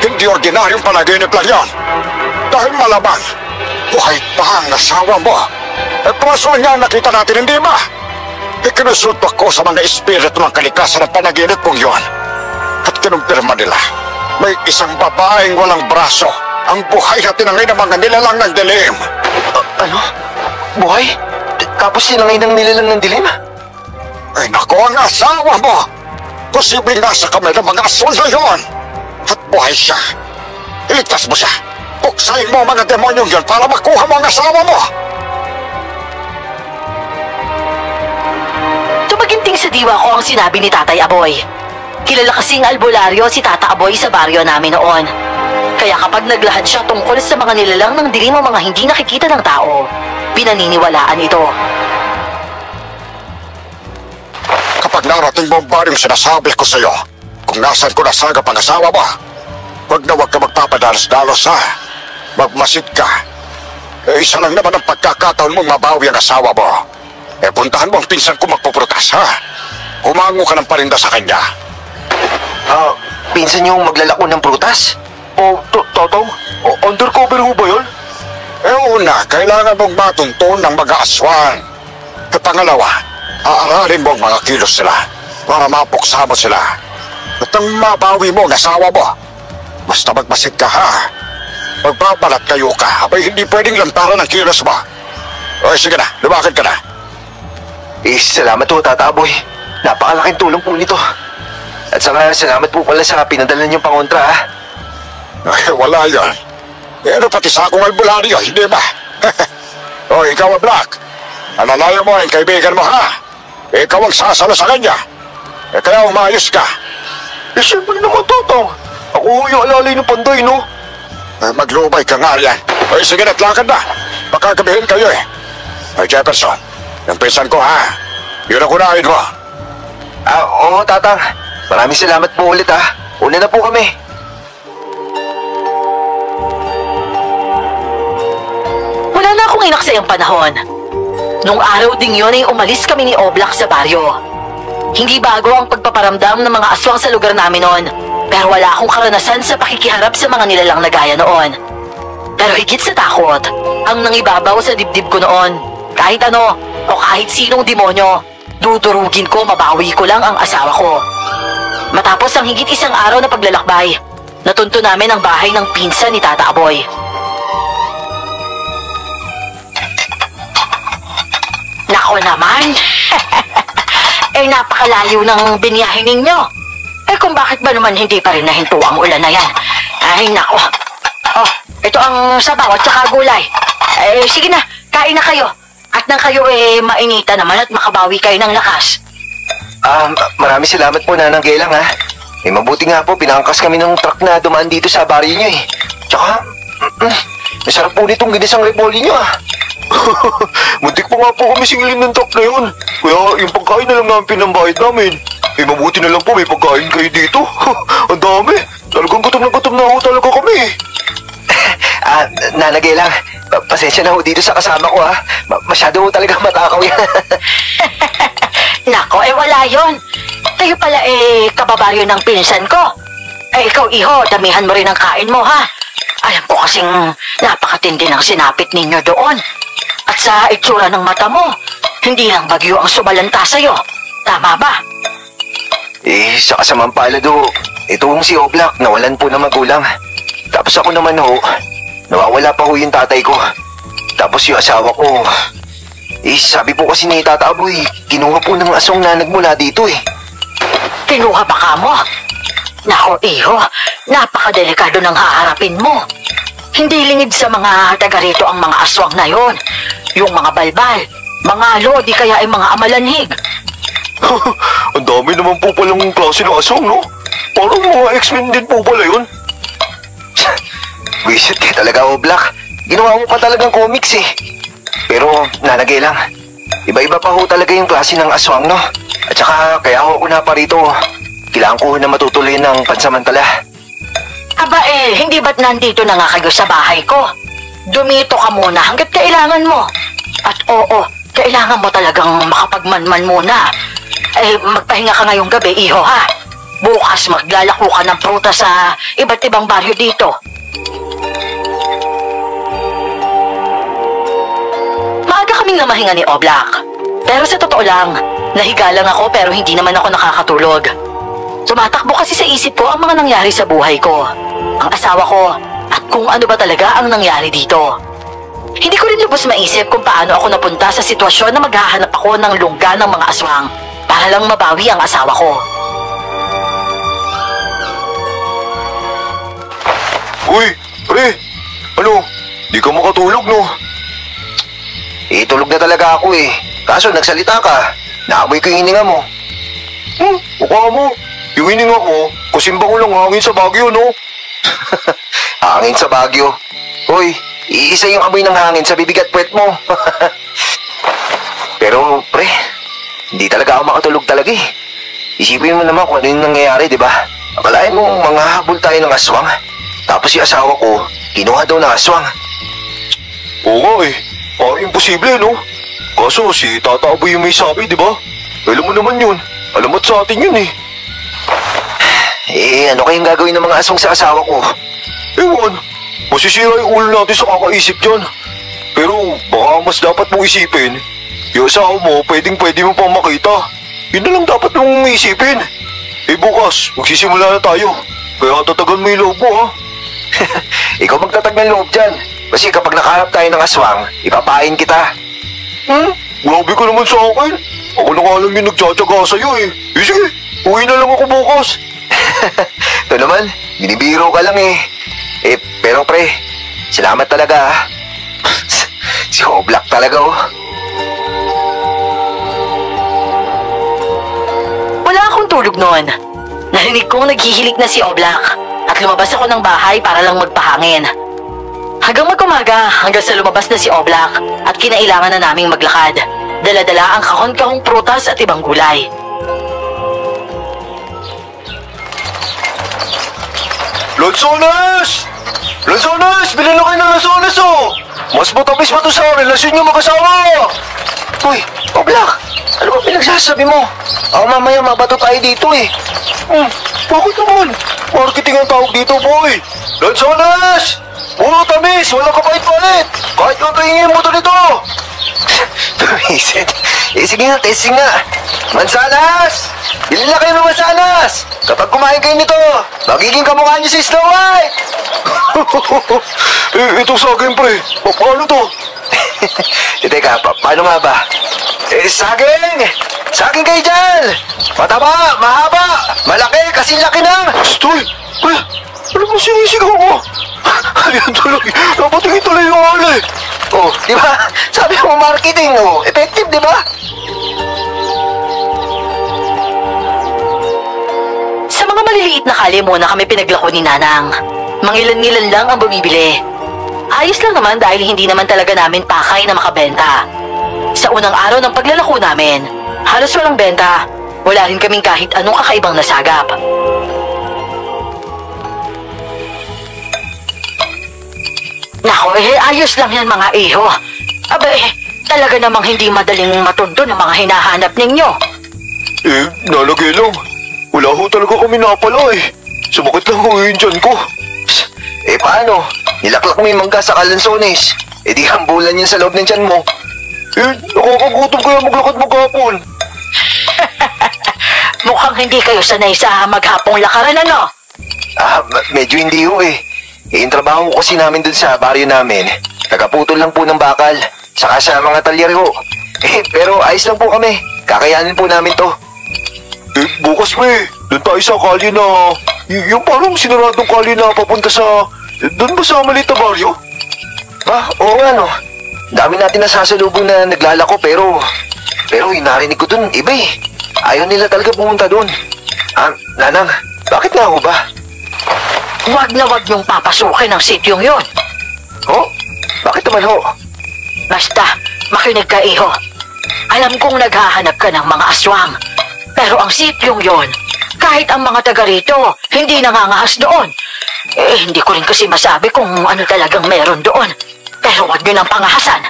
hindi ordinaryong panaginip lang yan. Dahil malamang, buhay pa ang asawa mo. Paso niya ang nakita natin, hindi ba? Ikinusulto ko sa mga espiritu ng kalikasan ng panaginip kong yun. At kinumpirma nila, may isang babaeng walang braso ang buhay na tinangay ng mga nilalang ng dilim. Ano? Buhay? Tapos tinangay ng nilalang ng dilim? Ay nako, ang asawa mo! Posibleng nasa kamay ng mga aswang na yun! At buhay siya. Iligtas mo siya. Buksayin mo ang mga demonyong yun para makuha mo ang asawa mo! Tumaginting sa diwa ko ang sinabi ni Tatay Aboy. Kilala kasing albularyo si Tata Aboy sa baryo namin noon. Kaya kapag naglahad siya tungkol sa mga nilalang ng dilim o mga hindi nakikita ng tao, pinaniniwalaan ito. Kapag narating mo ba yung sinasabi ko sa'yo, kung nasan ko nasagap ang asawa mo, huwag ka magpapadalos-dalos ha. Magmasid ka. Isa lang naman ang pagkakataon mong mabawi ang asawa mo. Puntahan mo ang pinsan ko magpuprutas ha. Humango ka ng parinda sa kanya. Pinsan niyo maglalako ng prutas? Tatang, undercover ho ba yun? Una, kailangan mong matuntun ng mga aswang. Pangalawa, aaralin mo ang mga kilos sila para mapuksa mo sila. At ang mabawi mo ang asawa mo, basta magmasid ka ha. Magbabalat kayo ka, abay hindi pwedeng lantaran ang kilos mo. Sige na, lumakad ka na. Salamat po, Tata Boy. Napakalaking tulong po nito. At saka salamat po pala sa pinadala niyong pangontra ha. Wala yan. Pero pati sa akong albularyo, hindi ba? Ikaw ang Black. Alalayan mo ang kaibigan mo ha. Ikaw ang sasalo sa kanya. Kaya umayos ka. Siyempre naman, Tatang. Ako yung alalay ng panday, no? Maglubay ka nga yan. Sige na't lakad na. Baka gabihin kayo eh. Jefferson, yung pinsan ko ha. Yun ang kunahin mo. Oo, Tatang. Maraming salamat po ulit ha. Una na po kami. Wala na akong inaksayang panahon. Nung araw ding yun ay umalis kami ni Oblak sa baryo. Hindi bago ang pagpaparamdam ng mga aswang sa lugar namin noon, pero wala akong karanasan sa pakikiharap sa mga nilalang na gaya noon. Pero higit sa takot, ang nangibabaw sa dibdib ko noon, kahit ano o kahit sinong demonyo, dudurugin ko, mabawi ko lang ang asawa ko. Matapos ang higit 1 araw na paglalakbay, natunto namin ang bahay ng pinsan ni Tata Aboy. Nako naman! Napakalayo ng biniyahe ninyo. Eh kung bakit ba naman hindi pa rin nahinto ang ulan na yan? Ay, nako. Oh, ito ang sabaw at saka gulay. Sige na, kain na kayo. At nang kayo mainita naman at makabawi kayo ng lakas. Maraming salamat po, Nanang Gelang, ha. Mabuti nga po, pinangkas kami ng truck na dumaan dito sa baryo niyo, eh. Tsaka, masarap po nitong ginisang repolyo niyo, ha. Muntik po nga po kami singilin ng truck na yun. Kaya yung pagkain na lang namin pinambayad namin. Mabuti na lang po, may pagkain kayo dito. Ang dami. Talagang gutom na ako talaga kami. Nanang Gelang, pasensya na ho dito sa kasama ko, ha. Masyado ho talaga matakaw yan. Nako, wala yon. Kayo pala kababaryo ng pinsan ko. Ikaw, iho, damihan mo rin ang kain mo, ha? Alam ko kasing napakatindi ng sinapit ninyo doon. At sa itsura ng mata mo, hindi lang bagyo ang sumalanta sa'yo. Tama ba? Sa kasamang palad ho, itong si Oblak nawalan po ng magulang. Tapos ako naman ho, nawawala pa ho yung tatay ko. Tapos yung asawa ko, sabi po kasi ni Tata Aboy, kinuha po ng asong na nagmula dito, eh. Kinuha ba ka mo? Nako, iho, napakadelikado ng haharapin mo. Hindi lingid sa mga taga rito ang mga aswang na yon. Yung mga balbal, mga lodi kaya ay mga amalanhig. Ang dami naman po palang klase ng aswang, no? Parang mga X-Men din po pala yun. Wisit ka talaga, Oblak. Ginawa mo pa talagang comics, eh. Pero, nanagay lang. Iba-iba pa ho talaga yung klase ng aswang, no? At saka, kaya ako na pa rito. Kailangan ko na matutuloy ng pansamantala. Aba hindi ba't nandito na nga kayo sa bahay ko? Dumito ka muna hanggat kailangan mo. At oo, kailangan mo talagang makapagmanman muna. Magpahinga ka ngayong gabi, iho, ha? Bukas maglalako ka ng prutas sa iba't ibang baryo dito. Maaga kaming namahinga ni Oblak. Pero sa totoo lang, nahiga lang ako pero hindi naman ako nakakatulog. Tumatakbo kasi sa isip ko ang mga nangyari sa buhay ko, ang asawa ko, at kung ano ba talaga ang nangyari dito. Hindi ko rin lubos maisip kung paano ako napunta sa sitwasyon na maghahanap ako ng lungga ng mga aswang para lang mabawi ang asawa ko. Uy, pre! Ano? Di ka makatulog, no? Tulog na talaga ako, eh. Kaso nagsalita ka. Naamoy ko yung hininga mo. Mukha mo. Yung hininga ko, kusimba ko lang hangin sa Baguio, no? Hangin sa Baguio? Hoy, iisa yung amoy ng hangin sa bibig at puwet mo. Pero, pre, hindi talaga ako makatulog talaga, eh. Isipin mo naman kung ano yung nangyayari, di ba? Akalain mo, manghahabol tayo ng aswang. Tapos yung asawa ko, kinuha daw ng aswang. Oo nga, eh. Imposible, no? Kaso si Tata Aboy yung may sabi, di ba? Alam mo naman yun. Alamat sa atin yun, eh. Ano kayong gagawin ng mga aswang sa asawa ko? Ewan, masisira yung ulo natin sa kakaisip dyan. Pero baka mas dapat mong isipin, yung asawa mo pwede mo pang makita. Yun na lang dapat mong isipin. Bukas, magsisimula na tayo. Kaya tatagan mo yung loob mo, ha? Ikaw magtatag ng loob dyan. Kasi kapag nakahanap tayo ng aswang, ipapain kita. Grabe ka naman sa akin. Ako na nga lang yung nagtsatsaga sa'yo, eh. Sige, uwi na lang ako bukas. Ito naman, binibiro ka lang, eh. Pero pre, salamat talaga, ha. Si Oblak talaga, oh. Wala akong tulog noon. Narinig kong naghihilik na si Oblak at lumabas ako ng bahay para lang magpahangin. Hanggang mag-umaga, hanggang sa lumabas na si Oblak at kinailangan na naming maglakad. Dala-dala ang kahon-kahong prutas at ibang gulay. Lansones! Lansones! Bilhin na kayo ng lansones, oh! Mas matamis pa to sa relasyon niyo mag-asawa! Uy, Oblak! Ano ba pinagsasabi mo? Mamaya mabato tayo dito, eh. Bakit naman? Marketing ang tawag dito, boy! Lansones! Puro tamis! Walang kapait-palit! Kahit kung tingin mo to nito! Tumisit. Sige nga, testing nga. Mansanas! Bilhin na kayo ng mansanas! Kapag kumain kayo nito, magiging kamukha niyo si Snow White! Ito sa akin, pre. Paano to? Teka, paano nga ba? Saging! Saging kayo dyan! Mataba, mahaba, malaki, kasi laki ng... Stoy! Ay, ano ba sinisigaw mo? Ayan tuloy, napatingin tuloy yung alay. Oh, di ba? Sabi mo marketing, oh. Effective, di ba? Sa mga maliliit na kali muna kami pinaglako ni Nanang. Mangilan-ngilan lang ang bumibili. Ayos lang naman dahil hindi naman talaga namin pakay na makabenta. Sa unang araw ng paglalako namin, halos walang benta. Wala rin kaming kahit anong kakaibang nasagap. Nako, ayos lang yan mga iho. Aba talaga namang hindi madaling matundo ng mga hinahanap ninyo. Nalagay lang. Wala ho talaga kami napala eh. Sumakit lang ho yung tiyan ko. Paano? Nilaklak mo yung mangga sa kalansones. Di hambulan yan sa loob ng tiyan mo. Nakakagutom kaya maglakad maghapon. Mukhang hindi kayo sanay sa maghapong lakaran, ano? Medyo hindi ho eh. Yung trabaho ko kasi namin dun sa baryo namin, nagaputol lang po ng bakal, saka sa mga talyer ho. Pero ayos lang po kami, kakayanin po namin to. Bukas dun tayo sa kalye na, yung parang sinaradong kalye na papunta sa, dun ba sa maliit na baryo? Oo nga no. Dami natin nasasalubong na naglalako pero yung narinig ko dun, iba eh. Ayaw nila talaga pumunta dun. Nanang, bakit nga ho ba? Huwag na huwag niyong papasukin ang sityong yon. Oh? Bakit naman ho? Basta, makinig ka iho. Alam kong naghahanap ka ng mga aswang. Pero ang sityong yon, kahit ang mga taga rito, hindi nangangahas doon. Hindi ko rin kasi masabi kung ano talagang meron doon. Pero huwag niyo nang pangahasan.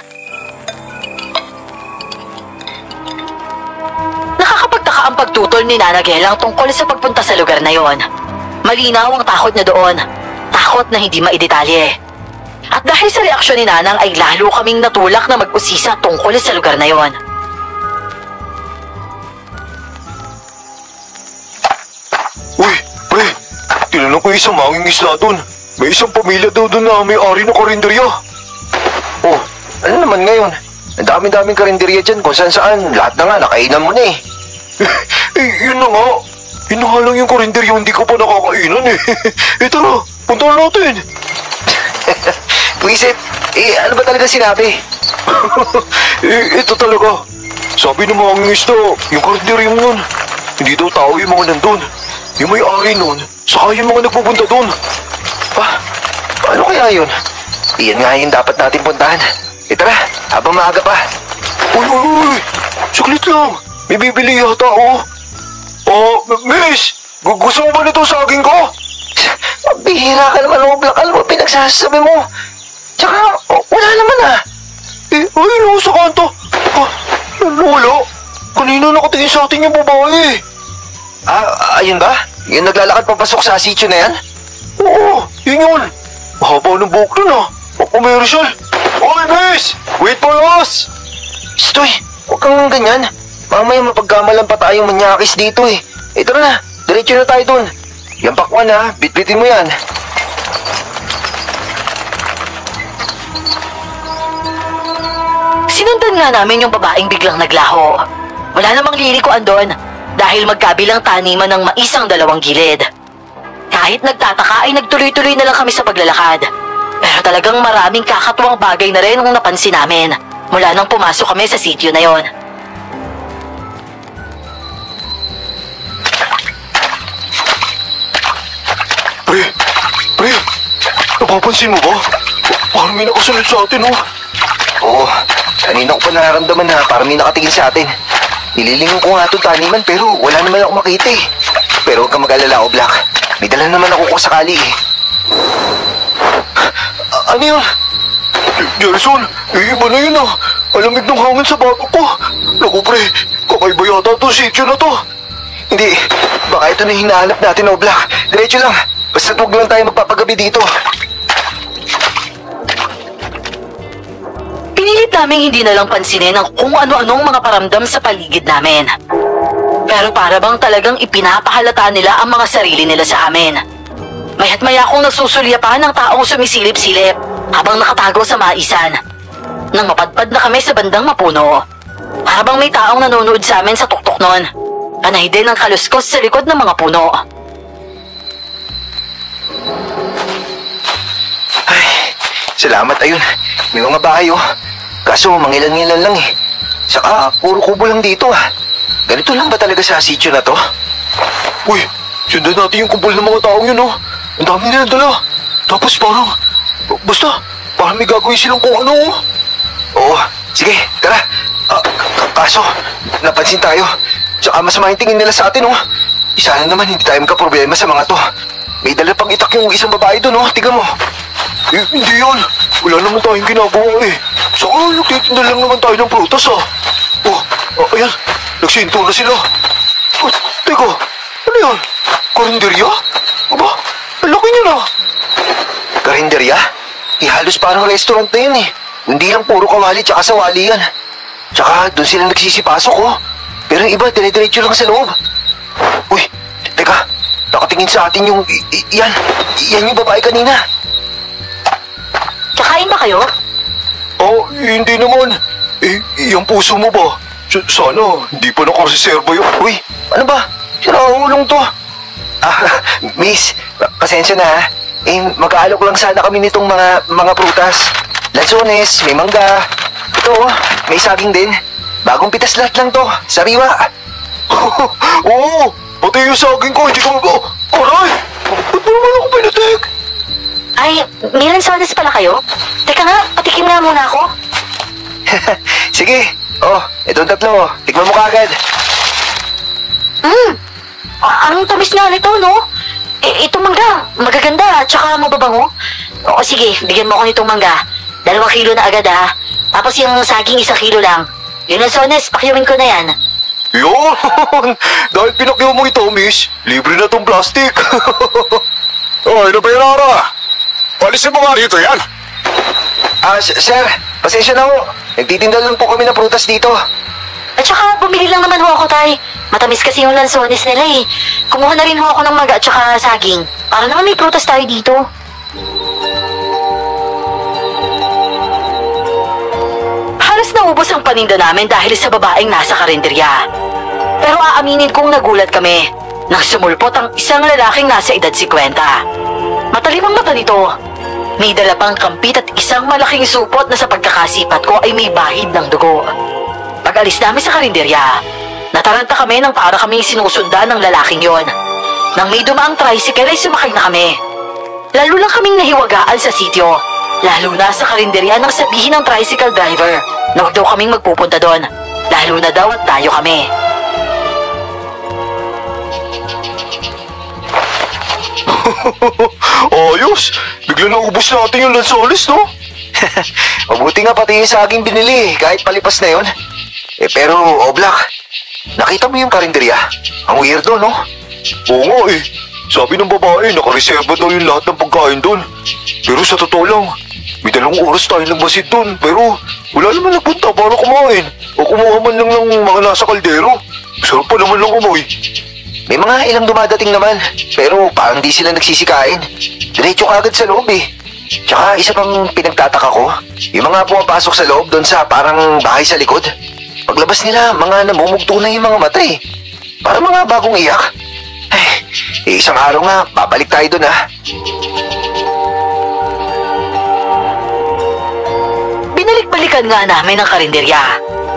Nakakapagtaka ang pagtutol ni Nana Gelang tungkol sa pagpunta sa lugar na yon. Malinaw ang takot niya doon. Takot na hindi maidetalye. At dahil sa reaksyon ni Nanang ay lalo kaming natulak na mag-usisa tungkol sa lugar na yon. Uy, pre, tinanong ko isang manging isla doon. May isang pamilya daw doon na may-ari ng karinderya. Oh, ano naman ngayon? Ang dami-daming karinderya dyan kung saan-saan. Lahat na nga, nakainan mo na eh. Yun na nga. Yun na nga lang yung karinderya, hindi ko pa nakakainan eh. Tara, puntahan natin. Buisit, ano ba talaga sinabi? Ito talaga. Sabi ng mga isda, yung karinderya mo nun, hindi daw tao yung mga nandun. Yung may-ari nun, saka yung mga nagpupunta dun. Ano kaya yun? Iyan nga yung dapat natin puntahan. Tara, habang maaga pa. Uy, saglit lang. May bibili yata oh. Miss, gusto mo ba nito saging ko? Bihira ka naman, Oblak. Alam mo, pinagsasabi mo. Tsaka, wala naman ayun sa kanto. Wala. Kanina nakatingin sa atin yung babae. Ayun ba? Yung naglalakad papasok sa sitio na yan? Oo, yun. Mahaba ng buhok nun Papamersal. Oy, miss! Wait for us! Stoy, huwag kang ganyan. Mamaya mapagkamalan pa tayong manyakis dito eh. Tara na, diretso na tayo dun. Yan pakwan bitbitin mo yan. Sinundan nga namin yung babaeng biglang naglaho. Wala namang lilikuan doon dahil magkabilang taniman ng maisang dalawang gilid. Kahit nagtataka ay nagtuloy-tuloy na lang kami sa paglalakad. Pero talagang maraming kakatuwang bagay na rin ang napansin namin mula nang pumasok kami sa sitio na yon. Pre, napapansin mo ba? Parang may nakasunod sa atin Oo, kanina ko pa nararamdaman na parang may nakatingin sa atin. Nililingon ko nga itong taniman pero wala naman ako makita eh. Pero huwag kang mag-alala, Oblak. May dala naman ako kung sakali eh. Ano yun? Jason, iba na yun Alamig ng hangin sa batok ko. Naku pre, kakaiba yata itong sitio na to. Hindi, baka ito na hinahanap natin, Oblak. Diretso lang, basta't huwag lang tayo magpapagabi dito. Pinilit namin hindi na lang pansinin ang kung ano-anong mga paramdam sa paligid namin. Pero para bang talagang ipinapahalata nila ang mga sarili nila sa amin. Maya't maya akong nagsusulyapan ng taong sumisilip-silip habang nakatago sa maisan. Nang mapadpad na kami sa bandang mapuno, Para bang may taong nanonood sa amin sa tuktok noon. Panay din ang kaluskos sa likod ng mga puno. Ay, salamat ayun. May mga bahay oh. Kaso mangilan-ngilan lang eh. Saka puro kubo lang dito ah. Ganito lang ba talaga sa sitio na to? Uy, sundan natin yung kumpul ng mga taong yun oh. Ang dami nilang dala. Tapos parang, basta, parang may gagawin silang kung ano oh. Oo, sige, tara. Kaso, napansin tayo. Tsaka masama yung tingin nila sa atin oh. Sana naman hindi tayo magka-problema sa mga to. May dala pang itak yung isang babae doon oh. Tignan mo. Eh, hindi yan. Wala naman tayong ginagawa eh. Saka nagtitinda lang naman tayo ng prutas ah. Oh, ayan. Nagsinto na sila. Oh, teka, ano yan? Karinderya? Aba, ang laki niya na. Karinderya? Halos parang restaurant na yun eh. Hindi lang puro kawali tsaka sawali yan. Tsaka doon sila nagsisipasok oh. Pero yung iba, dire-diretso lang sa loob. Uy, teka, nakatingin sa atin yung, yan yung babae kanina. Kakain ba kayo? Oh, hindi naman. Yung puso mo ba? Sana, hindi pa nakareserba yun. Uy, ano ba? Sirahulong to. Miss, pasensya na ha. Mag-aalok lang sana kami nitong mga prutas. Lansones, may mangga. Ito, may saging din. Bagong pitas lahat lang to, sariwa. Oo, pati yung saging ko, hindi ko aray! Ba't mo naman ako pinatik? Ay, may lansones pala kayo? Teka nga, patikim nga muna ako. Sige, itong tatlo, tikman mo kaagad. Ang tamis nga nito, no? Itong mangga, magaganda, tsaka mababango. O sige, bigyan mo ako nitong mangga. 2 kilo na agad ha. Tapos yung saging 1 kilo lang. Yung lansones, pakyawin ko na yan. Yun! Dahil pinakyaw mo ito, miss, libre na tong plastic. Ano ba yun, Ara? Palisin mo nga rito yan. Sir, pasensya na ho. Nagtitinda lang po kami ng prutas dito. At saka, bumili lang naman ho ako, tay. Matamis kasi yung lansones nila eh. Kumuha na rin ho ako ng mangga at saka saging. Para naman may prutas tayo dito. Halos naubos ang paninda namin dahil sa babaeng nasa karinderya. Pero aaminin kong nagulat kami nang sumulpot ang isang lalaking nasa edad 50. Matalim ang mata nito. May dala pang kampit at isang malaking supot na sa pagkakasipat ko ay may bahid ng dugo. Pag-alis namin sa karinderya, nataranta kami nang para kami sinusundan ng lalaking yon. Nang may dumaang tricycle ay sumakay na kami. Lalo lang kaming nahiwagaan sa sitio. Lalo na sa karinderya nang sabihin ng tricycle driver na huwag daw kaming magpupunta doon. Lalo na daw at tayo kami. Ayos! Bigla na ubos natin yung lansones, no? Mabuti nga pati yung saging binili, kahit palipas na yun. Pero, Oblak, nakita mo yung karinderya? Ang weirdo, no? Oo nga eh. Sabi ng babae, nakareserba daw yung lahat ng pagkain doon. Pero sa totoo lang, may 2 oras tayo nagmasid doon. Pero wala naman nagpunta para kumain. O kumuha man lang ng mga nasa kaldero. Sarap pa naman lang kumoy. May mga ilang dumadating naman, pero parang di sila nagsisikain. Diretso agad sa loob eh. Tsaka isa pang pinagtataka ko, yung mga pumapasok sa loob doon sa parang bahay sa likod. Paglabas nila, mga namumugto na yung mga mata eh. Parang mga bagong iyak. Isang araw nga, babalik tayo doon ha. Binalik-balikan nga namin ang karinderya.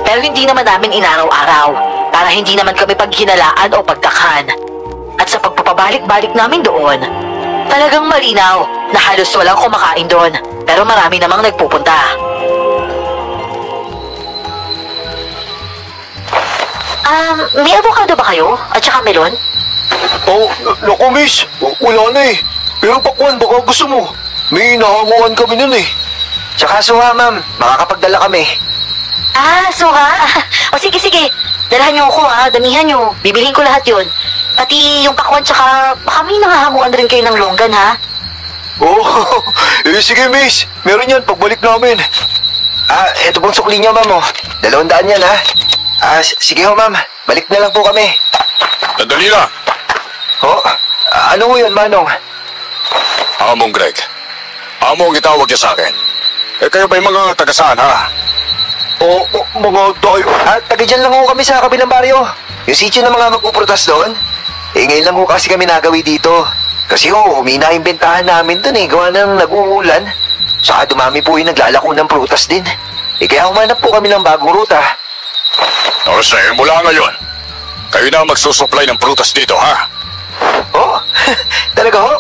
Pero hindi naman namin inaraw-araw. Para hindi naman kami paghinalaan o pagtakhan. At sa pagpapabalik-balik namin doon, talagang malinaw na halos walang kumakain doon. Pero marami namang nagpupunta. May avocado ba kayo? At saka melon? Naku miss, wala na eh. Pero pakwan, baka gusto mo. May nahanguan kami nun eh. Tsaka suha ma'am, makakapagdala kami. Suha? O sige. Dalahan niyo ako ha, damihan niyo. Bibilhin ko lahat yun. Pati yung pakwan tsaka baka may nangahamuan rin kayo ng longgan ha. Sige miss, meron yan pagbalik namin. Ito pong sukli niya ma'am oh. 200 yan ha. Sige ho ma'am, balik na lang po kami. Sandali lang. Ano mo yun Manong? Among Greg. Among itawag niya sa akin. Kayo ba yung mga taga saan ha? mga tayo. At taga dyan lang ho kami sa kabilang baryo. Yung sityo ng mga magpuprotas doon. Ngayon lang ho kasi kami nagawi dito. Kasi humina yung bentahan namin doon gawa ng nag-uulan. Saka dumami po yung naglalako ng prutas din. Kaya humanap po kami ng bagong ruta. Jose, mula ngayon, kayo na magsusupply ng prutas dito, ha? Oh, talaga ho?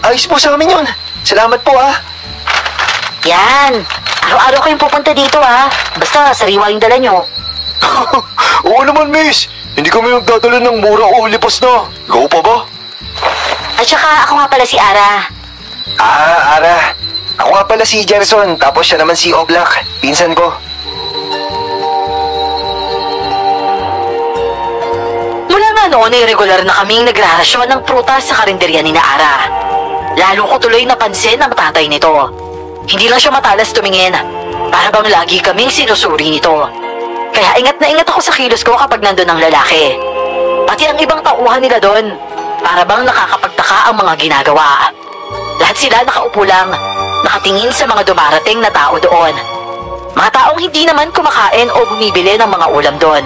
Ayos po sa amin yun. Salamat po, ha. Yan. Araw-araw kayong pupunta dito, ha. Basta sariwa yung dala nyo. Oo naman, miss. Hindi kami magdadala ng mura o lipas na. Ikaw pa ba? At saka ako nga pala si Ara. Ara. Ako nga pala si Gerson, tapos siya naman si Oblak, pinsan ko. Mula nga noon ay regular na kaming nagrarasyon ng prutas sa karinderya ni Ara. Lalo ko tuloy napansin ang tatay nito. Hindi lang siya matalas tumingin. Para bang lagi kaming sinusuri nito. Kaya ingat na ingat ako sa kilos ko kapag nandun ang lalaki. Pati ang ibang tauhan nila doon. Para bang nakakapagtaka ang mga ginagawa. Lahat sila nakaupo lang, nakatingin sa mga dumarating na tao doon. Mga taong hindi naman kumakain o bumibili ng mga ulam doon.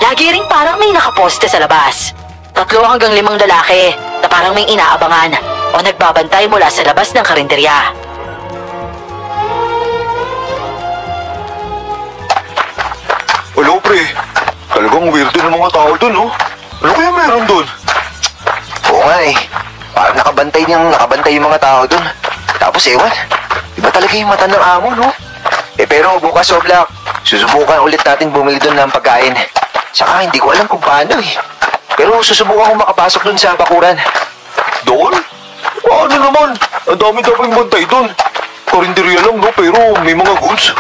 Lagi ring parang may nakaposte sa labas. 3 hanggang 5 lalaki na parang may inaabangan o nagbabantay mula sa labas ng karinderya. Hello, pre. Talagang weirdo ng mga tao dun, no? Ano kaya meron dun? Oo nga Parang nakabantay yung mga tao dun. Tapos ewan, iba talaga yung mata ng amo, no? Pero bukas, Oblak, susubukan ulit natin bumili dun ng pagkain. Saka hindi ko alam kung paano Pero susubukan ko makapasok dun sa bakuran. Doon? Ano naman? Ang dami-daming bantay dun. Karinderya lang, no? Pero may mga goods.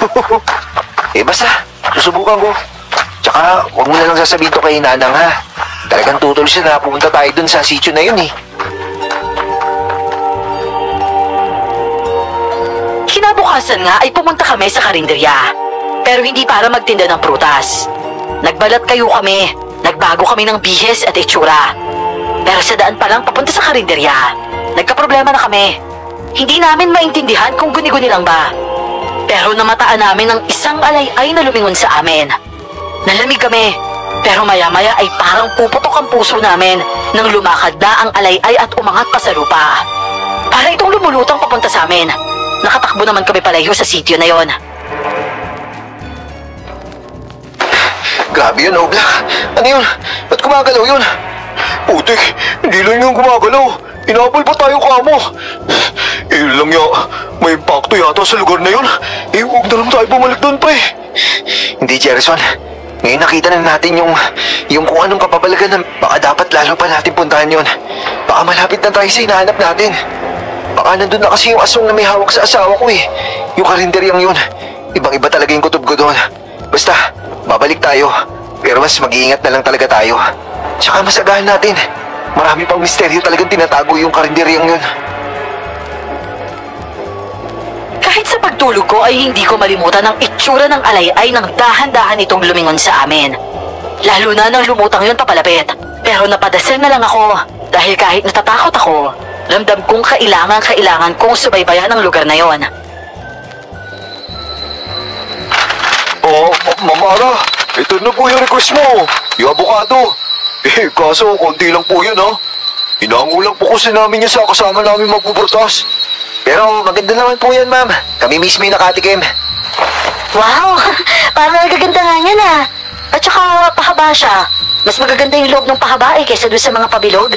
Basta, susubukan ko. Tsaka, huwag mo na lang sasabihin to kay Nanang, ha? Talagang tutol siya na pumunta tayo dun sa sityo na yun, Kinabukasan nga ay pumunta kami sa karinderya. Pero hindi para magtinda ng prutas. Nagbalat kayo kami. Nagbago kami ng bihis at itsura. Pero sa daan pa lang papunta sa karinderya, nagkaproblema na kami. Hindi namin maintindihan kung guni-guni lang ba. Pero namataan namin ng isang alay-ay na lumingon sa amin. Nalamig kami. Pero maya-maya ay parang puputok ang puso namin nang lumakad na ang alay-ay at umangat pa sa lupa. Para itong lumulutang papunta sa amin. Nakatakbo naman kami palayo sa sityo na yon. Grabe yun, Oblak. Ano yun? Ba't gumagalaw yun? Putik, hindi lang yung gumagalaw. Inabol pa tayo kamo. Lang may impacto yata sa lugar na yun. Huwag na lang tayo bumalik doon, pre. Hindi, Gerson. Ngayon nakita na natin yung kung anong kapabalagan na baka dapat lalo pa natin puntahan yun. Baka malapit na tayo sa hinahanap natin. Baka nandun na kasi yung aswang na may hawak sa asawa ko Yung karinderyang yun. Ibang-iba talaga yung kutob ko doon. Basta, babalik tayo. Pero mas mag-iingat na lang talaga tayo. Tsaka masagahan natin. Marami pang misteryo talagang tinatago yung karinderyang yun. Kahit sa pagtulog ko ay hindi ko malimutan ang itsura ng alay-ay nang dahan-dahan itong lumingon sa amin. Lalo na nang lumutang yun papalapit. Pero napadasal na lang ako dahil kahit natatakot ako, ramdam kong kailangan kong subaybayan ang lugar na yon. Mamara, ito na po yung request mo. Yung abogado. Kaso konti lang po yun, ha? Inangulang po kasi namin yan sa kasama namin magpuprotas. Pero maganda naman po yan, ma'am. Kami mismo yung nakatikim. Wow! Parang nagaganda nga yan At saka pahaba siya. Mas magaganda yung loob ng pahaba kaysa doon sa mga pabilog.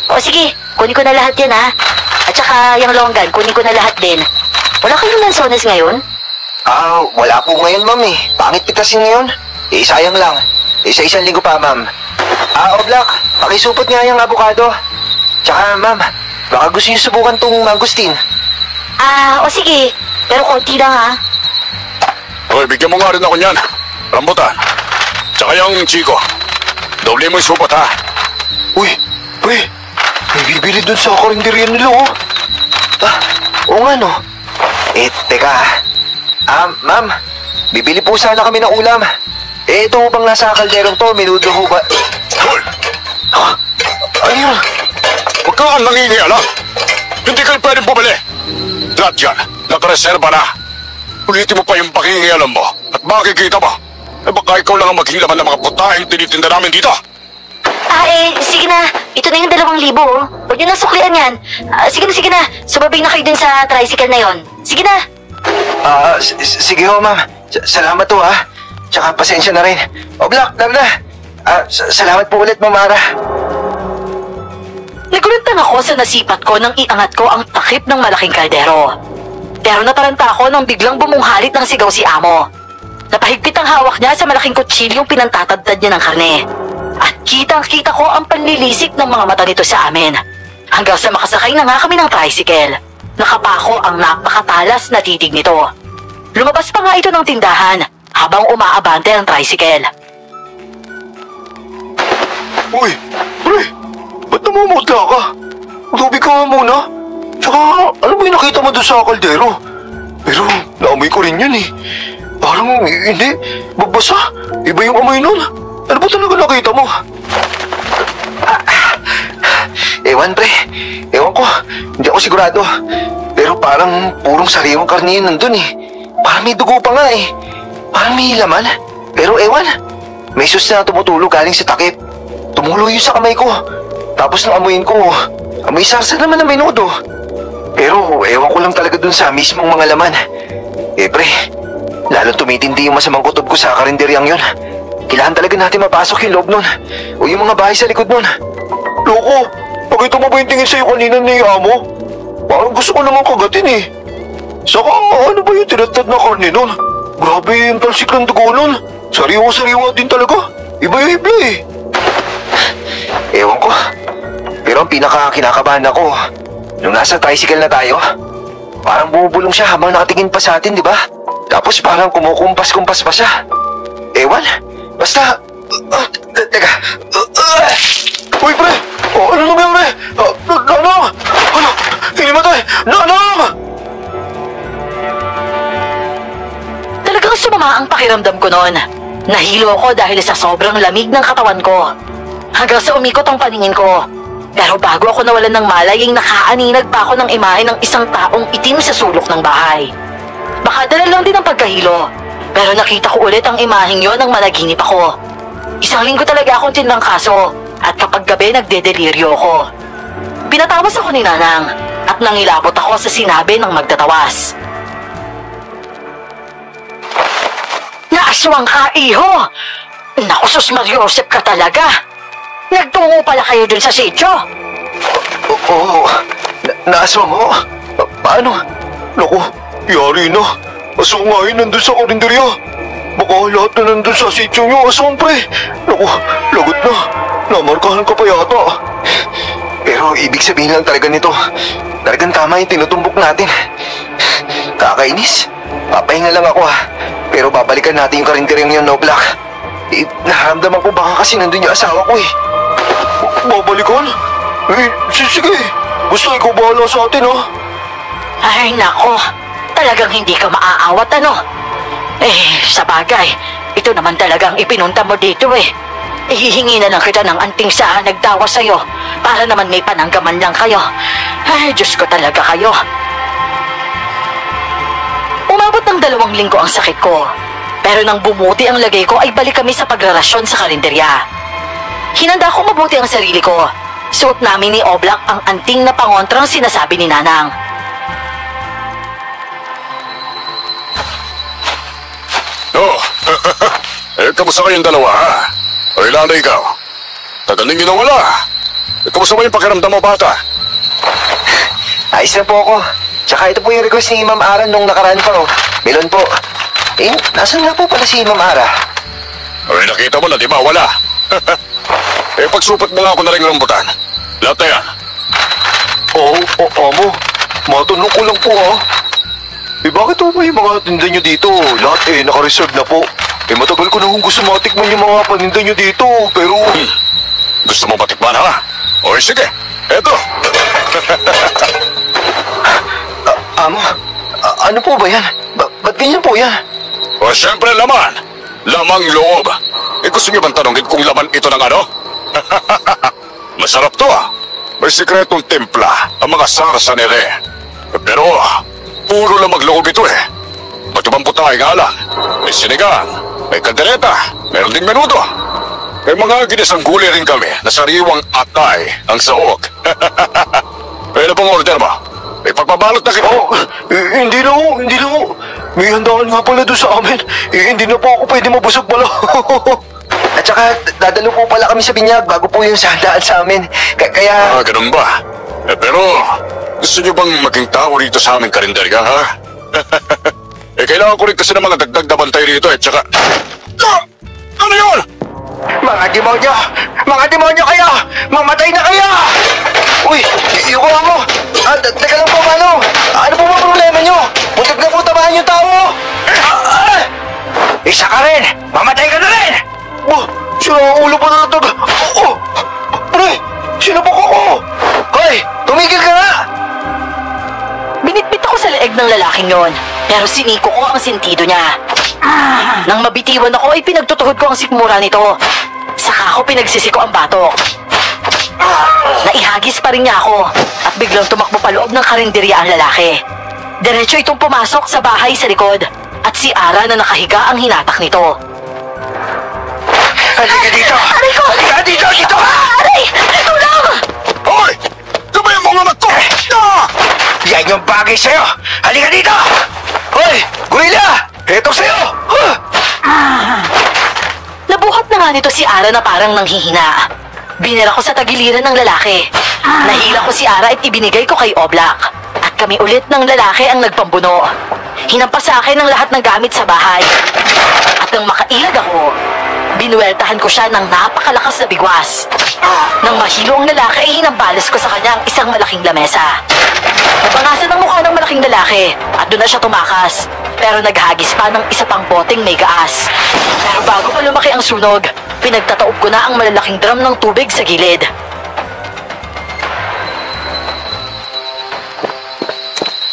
O sige, kunin ko na lahat yan At saka yung longgan, kunin ko na lahat din. Wala kayong lansones ngayon? Wala po ngayon, ma'am Pangit pitasin ngayon. Sayang lang. Sa isang linggo pa, ma'am. Oblak, pakisupot nga yung avocado. Tsaka, ma'am, baka gusto niyo subukan tong mangustin. O sige. Pero konti lang Hoy, bigyan mo nga rin ako niyan. Rambutan. Tsaka yung chiko. Doble mo yung supot, ha? Uy, pre, may bibili dun sa karinderya nila, Oo nga, no? Teka. Ma'am, bibili po sana kami ng ulam. Ito bang nasa kalderong to, minudo ho ba? Hoy! Ano yun? Huwag ka ang nangingialam. Hindi kayo pwedeng bumili. Lahat yan, nakareserba na. Ulitin mo pa yung pakingialam mo. At makikita mo, baka ikaw lang ang maging laman ng mga putahing tinitinda namin dito. Sige na. Ito na yung 2,000, oh. Huwag nyo nang suklian yan. Sige na. Sumabay na kayo dun sa tricycle na yon. Sige na. Sige ho, ma'am. Salamat ho, ha. Tsaka pasensya na rin. Oblak, tara na. Salamat po ulit, Ma'am Ara. Nagulat lang ako sa nasipat ko nang iangat ko ang takip ng malaking kaldero. Pero nataranta ako nang biglang bumunghalit ng sigaw si Amo. Napahigpit ang hawak niya sa malaking kutsilyong pinantatadtad niya ng karne. At kitang-kita ko ang panlilisik ng mga mata nito sa amin. Hanggang sa makasakay na nga kami ng tricycle. Nakapako ang napakatalas na titig nito. Lumabas pa nga ito ng tindahan habang umaabante ang tricycle. Uy, pre! Ba't namumutla ka? Tubig ka nga muna. Tsaka, ano ba yung nakita mo doon sa kaldero? Pero, naamoy ko rin yun eh. Parang, hindi. Babasa. Iba yung amoy nun. Ano ba talaga nakita mo? Ewan, pre. Ewan ko. Hindi ako sigurado. Pero parang purong sariwang karne yun nandun eh. Parang may dugo pa nga eh. Parang may laman. Pero ewan. May sus na tumutulog galing sa takip. Tumulo yun sa kamay ko. Tapos nang amuyin ko, amoy sarsa naman na menudo. Pero ewan ko lang talaga dun sa mismong mga laman. Pre, lalong tumitindi yung masamang kutob ko sa karinderyang yun. Kailangan talaga natin mapasok yung loob nun. O yung mga bahay sa likod nun. Loko, pakita mo ba yung tingin sa'yo kanina ni Amo? Parang gusto ko naman kagatin eh. Saka ano ba yung tinatad na karne nun? Grabe yung talsik ng dugo nun. Sariwa-sariwa din talaga. Iba yung ibla eh. Ewan ko. Pero ang pinaka-kinakabahan ako, nung nasa tricycle na tayo, parang bumubulong siya habang nakatingin pa sa atin, di ba? Tapos parang kumukumpas-kumpas pa siya. Ewan, basta... Teka... Uy, pre! Ano nangyari? Nanang! Ano? Hinimatay! Nanang! Talagang sumama ang pakiramdam ko noon. Nahilo ako dahil sa sobrang lamig ng katawan ko. Hanggang sa umikot ang paningin ko. Pero bago ako nawalan ng malay, nakaaninag pa ako ng imahe ng isang taong itim sa sulok ng bahay. Baka dala lang din ang pagkahilo. Pero nakita ko ulit ang imaheng yon nang managinip ako. Isang linggo talaga akong tinangkaso at kapag gabi nagdedeliryo ako. Pinatawas ako ni Nanang at nangilabot ako sa sinabi ng magtatawas. Naaswang ka, iho! Naku, sus Mariosep ka talaga! Nagtungo pala kayo dun sa sityo? Oo, naaswang mo? Paano? Naku, yari na. Aswangayin nandun sa karinderya. Baka lahat na nandun sa sityo nyo, aswang pre. Naku, lagot na. Namarkahan ka pa yata. Pero ibig sabihin lang talaga nito, talagang tama yung tinutumbok natin. Kakainis. Papahinga lang ako pero babalikan natin yung karinderyang yun, no, Black. Naramdaman ko baka kasi nandun yung asawa ko eh. Babalikan? Sige. Basta ikaw bahala sa atin, ha? Ay, nako. Talagang hindi ka maaawat, ano? Sa bagay, ito naman talagang ipinunta mo dito eh. Ihihingi na lang kita ng anting sa nagdawa sa'yo para naman may pananggaman lang kayo. Ay, Diyos ko talaga kayo. Umabot ng 2 linggo ang sakit ko. Pero nang bumuti ang lagay ko ay balik kami sa pagrarasyon sa karinderya. Hinanda ko mabuti ang sarili ko. Suot namin ni Oblak ang anting na pangontrang sinasabi ni Nanang. Kamusta kayong dalawa, ha? O ilan na ikaw? Tadaling ginawala. Kamusta ba yung pakiramdam mo, bata? Ayos na po ako. Tsaka ito po yung request ni Ma'am Ara nung nakaraan pa, oh. Melon po. Nasaan nga po pala si Ma'am Ara? Nakita mo na, di ba? Wala. Pagsupot mo nga ako na rin rambutan. Lahat na yan. Amo. Matanong ko lang po, ha? Bakit po ba yung mga tinda nyo dito? Lahat naka-reserve na po. Matagal ko na kung gusto matikman yung mga paninda nyo dito, pero... Gusto mo matikman, ha? O sige, eto. Amo, ano po ba yan? Ba't ganyan po yan? O siyempre laman. Lamang loob. Gusto niyo bang tanongin kung laman ito ng ano? Masarap to, ha? May sikretong timpla ang mga sarsa ni Re. Pero, puro lamang loob ito eh. Matubang putay nga lang. May sinigang. sinigang, may kaldereta, meron ding menudo. May mga ginisang gulay rin kami na sariwang atay ang saog. Ano pong order mo? May pagbabalot na kita. Oh, hindi na ho. May handaan nga pala doon sa amin. Hindi na po ako pwede mabusog pala. At saka, dadalo po pala kami sa binyag bago po yung sandaan sa amin. Kaya... Ganun ba? Pero, gusto niyo bang maging tao rito sa aming karinderya, ha? Kailangan ko rin kasi ng mga dagdag na bantay rito, tsaka... Ano yun? Mga demonyo! Mga demonyo kayo! Mamatay na kayo! Uy! Yung kuha mo! Teka lang po, Manong! Ano po ba problema nyo? Muntik na po tamaan yung tao! Isa ka rin! Mamatay ka na rin! Sira ang ulo pa na ito. Pre, sinabok ako. Hoy! Tumigil ka nga! Binitbit ako sa leeg ng lalaking yon, pero siniko ko ang sentido niya. Nang mabitiwan ako ay pinagtutuhod ko ang sikmura nito. Saka ako pinagsisiko ang batok. Naihagis pa rin niya ako at biglang tumakbo pa loob ng karinderya ang lalaki. Diretso itong pumasok sa bahay sa likod at si Ara na nakahiga ang hinatak nito. Halika dito! Aray ko! Halika dito! Dito ka! Aray! Tulong! Hoy! Gabay mo nga na to! Yan yung bagay sa'yo! Halika dito! Hoy! Gorilla! Eto sa'yo! Nabuhat na nga nito si Ara na parang nanghihina. Binira ko sa tagiliran ng lalaki. Nahila ko si Ara at ibinigay ko kay Oblak. At kami ulit ng lalaki ang nagpambuno. Hinampas sa akin ang lahat ng gamit sa bahay. At nang makailag ako, binuweltahan ko siya ng napakalakas na bigwas. Nang mahilo ang lalaki ay hinambalas ko sa kanya ang isang malaking lamesa. Napangasan ang mukha ng malaking lalaki at doon na siya tumakas. Pero naghagis pa ng isa pang boteng may gaas. Pero bago pa lumaki ang sunog, pinagtataob ko na ang malalaking drum ng tubig sa gilid.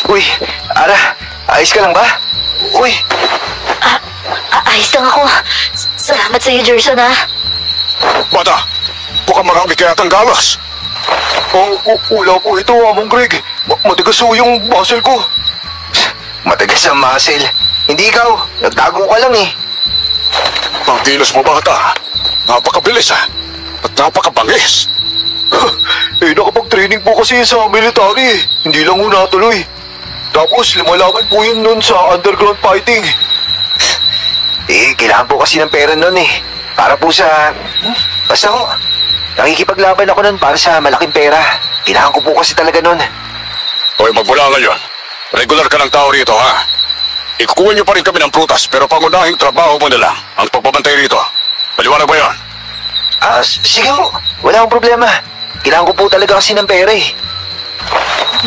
Uy! Ara! Ayos ka lang ba? Uy! Ayos lang ako. Salamat sa iyo, Gerson, ha? Bata! Baka marami kaya tang galas. Wala po ito, Among Greg. Matigas ho yung muscle ko. Matagas ang muscle. Hindi ikaw. Nagtago ka lang eh. Ang kilos mo, bata. Napakabilis, ha? At napakabangis. Nakapag-training po kasi sa military. Hindi lang ho natuloy. Tapos, lumalaban po yun nun sa underground fighting. Kailangan po kasi ng pera nun eh. Para po sa... Basta ko, nakikipaglaban ako nun para sa malaking pera. Kailangan ko po kasi talaga nun. Hoy, magmula ngayon. Regular ka ng tao rito, ha? Ikukuha niyo pa rin kami ng prutas, pero pangunahing trabaho mo na lang ang pagpapantay rito. Maliwanag ba yan? Sige po. Wala akong problema. Kailangan ko po talaga kasi ng pera eh.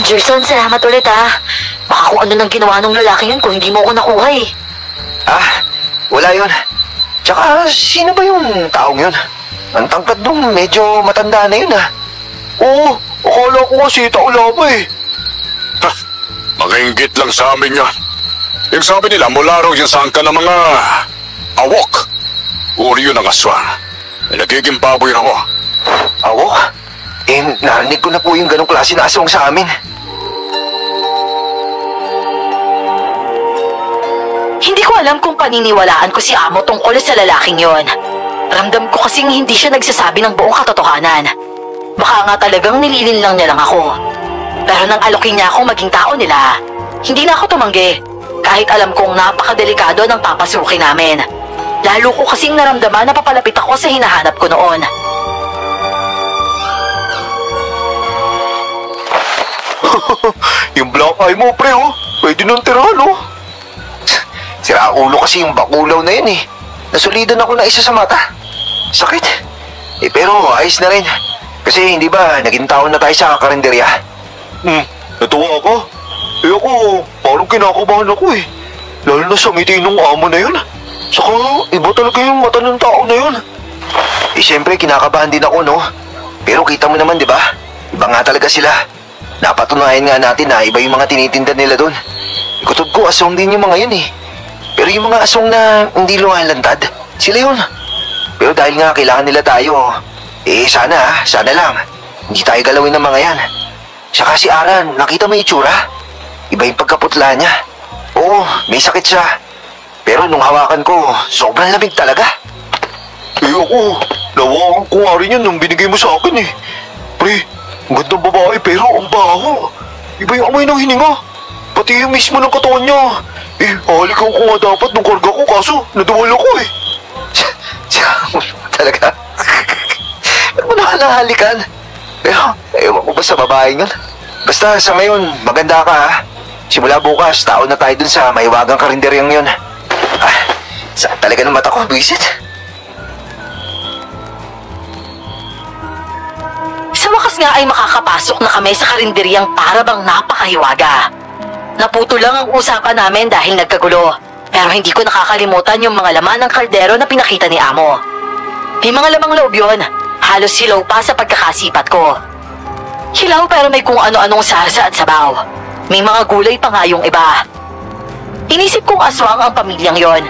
Gerson, salamat ulit, ha? Baka kung ano nang ginawa ng lalaki yun kung hindi mo ako nakuha, eh. Wala yun. Tsaka, sino ba yung taong yun? Ang tangkad nung medyo matanda na yun, ha? Oo, akala ko kasi tao lama eh. Makaingit lang sa amin yan. Yung sabi nila, mula raw yung sangka ng mga awok. Uri yun ang aswang. Nagiging baboy na ako. Awok? Narinig ko na po yung ganong klase na aswang sa amin. Hindi ko alam kung paniniwalaan ko si Amo tungkol sa lalaking yon. Ramdam ko kasing hindi siya nagsasabi ng buong katotohanan. Baka nga talagang nililin lang niya lang ako. Pero nang alokin niya akong maging tao nila, hindi na ako tumanggi. Kahit alam kong napakadelikado ng papasukin namin. Lalo ko kasing naramdaman na papalapit ako sa hinahanap ko noon. Yung black eye mo, pre, oh. Pwede nang tirahan, oh. Sira ulo kasi yung bakulaw na yun eh. Nasulidan ako na isa sa mata. Sakit. Pero ayos na rin. Kasi hindi ba naging taon na tayo sa karinderya? Natuwa ako. Ako, parang kinakabahan ako eh. Lalo na sa ngiti ng amo na yun. Saka, iba talaga yung mata ng tao na yun. Siyempre kinakabahan din ako, no? Pero kita mo naman, di ba? Iba nga talaga sila. Napatunayan nga natin na iba yung mga tinitinda nila doon. Ikutob ko, aswang din yung mga yun eh. Pero yung mga aswang na hindi lumalantad, sila yun. Pero dahil nga kailangan nila tayo, sana lang, hindi tayo galawin ng mga yan. Saka si Aran, nakita mo yung itsura? Iba yung pagkaputla niya. Oo, may sakit siya. Pero nung hawakan ko, sobrang lamig talaga. Ako, nawakan ko nga rin yun nung binigay mo sa akin eh. Pre, ang gandang babae pero ang baho. Iba yung amoy ng hininga. Pati yung mismo ng katawan niya. Halikan ko nga dapat nung karga ko kaso nadawal ako eh. Talaga? Ano mo naman nahalikan? Pero, ewan ko ba sa babaeng yun? Basta sa ngayon, maganda ka ha. Simula bukas, tao na tayo dun sa mahiwagang karinderyang yun. Saan talaga ng mata ko, buisit? Sa wakas nga ay makakapasok na kami sa karinderyang para bang napakahiwaga. Naputo lang ang usapan namin dahil nagkagulo. Pero hindi ko nakakalimutan yung mga laman ng kaldero na pinakita ni Amo. May mga lamang loob yun. Halos hilaw pa sa pagkakasipat ko. Hilaw pero may kung ano-anong sarsa at sabaw. May mga gulay pa nga yung iba. Inisip kong aswang ang pamilyang yon.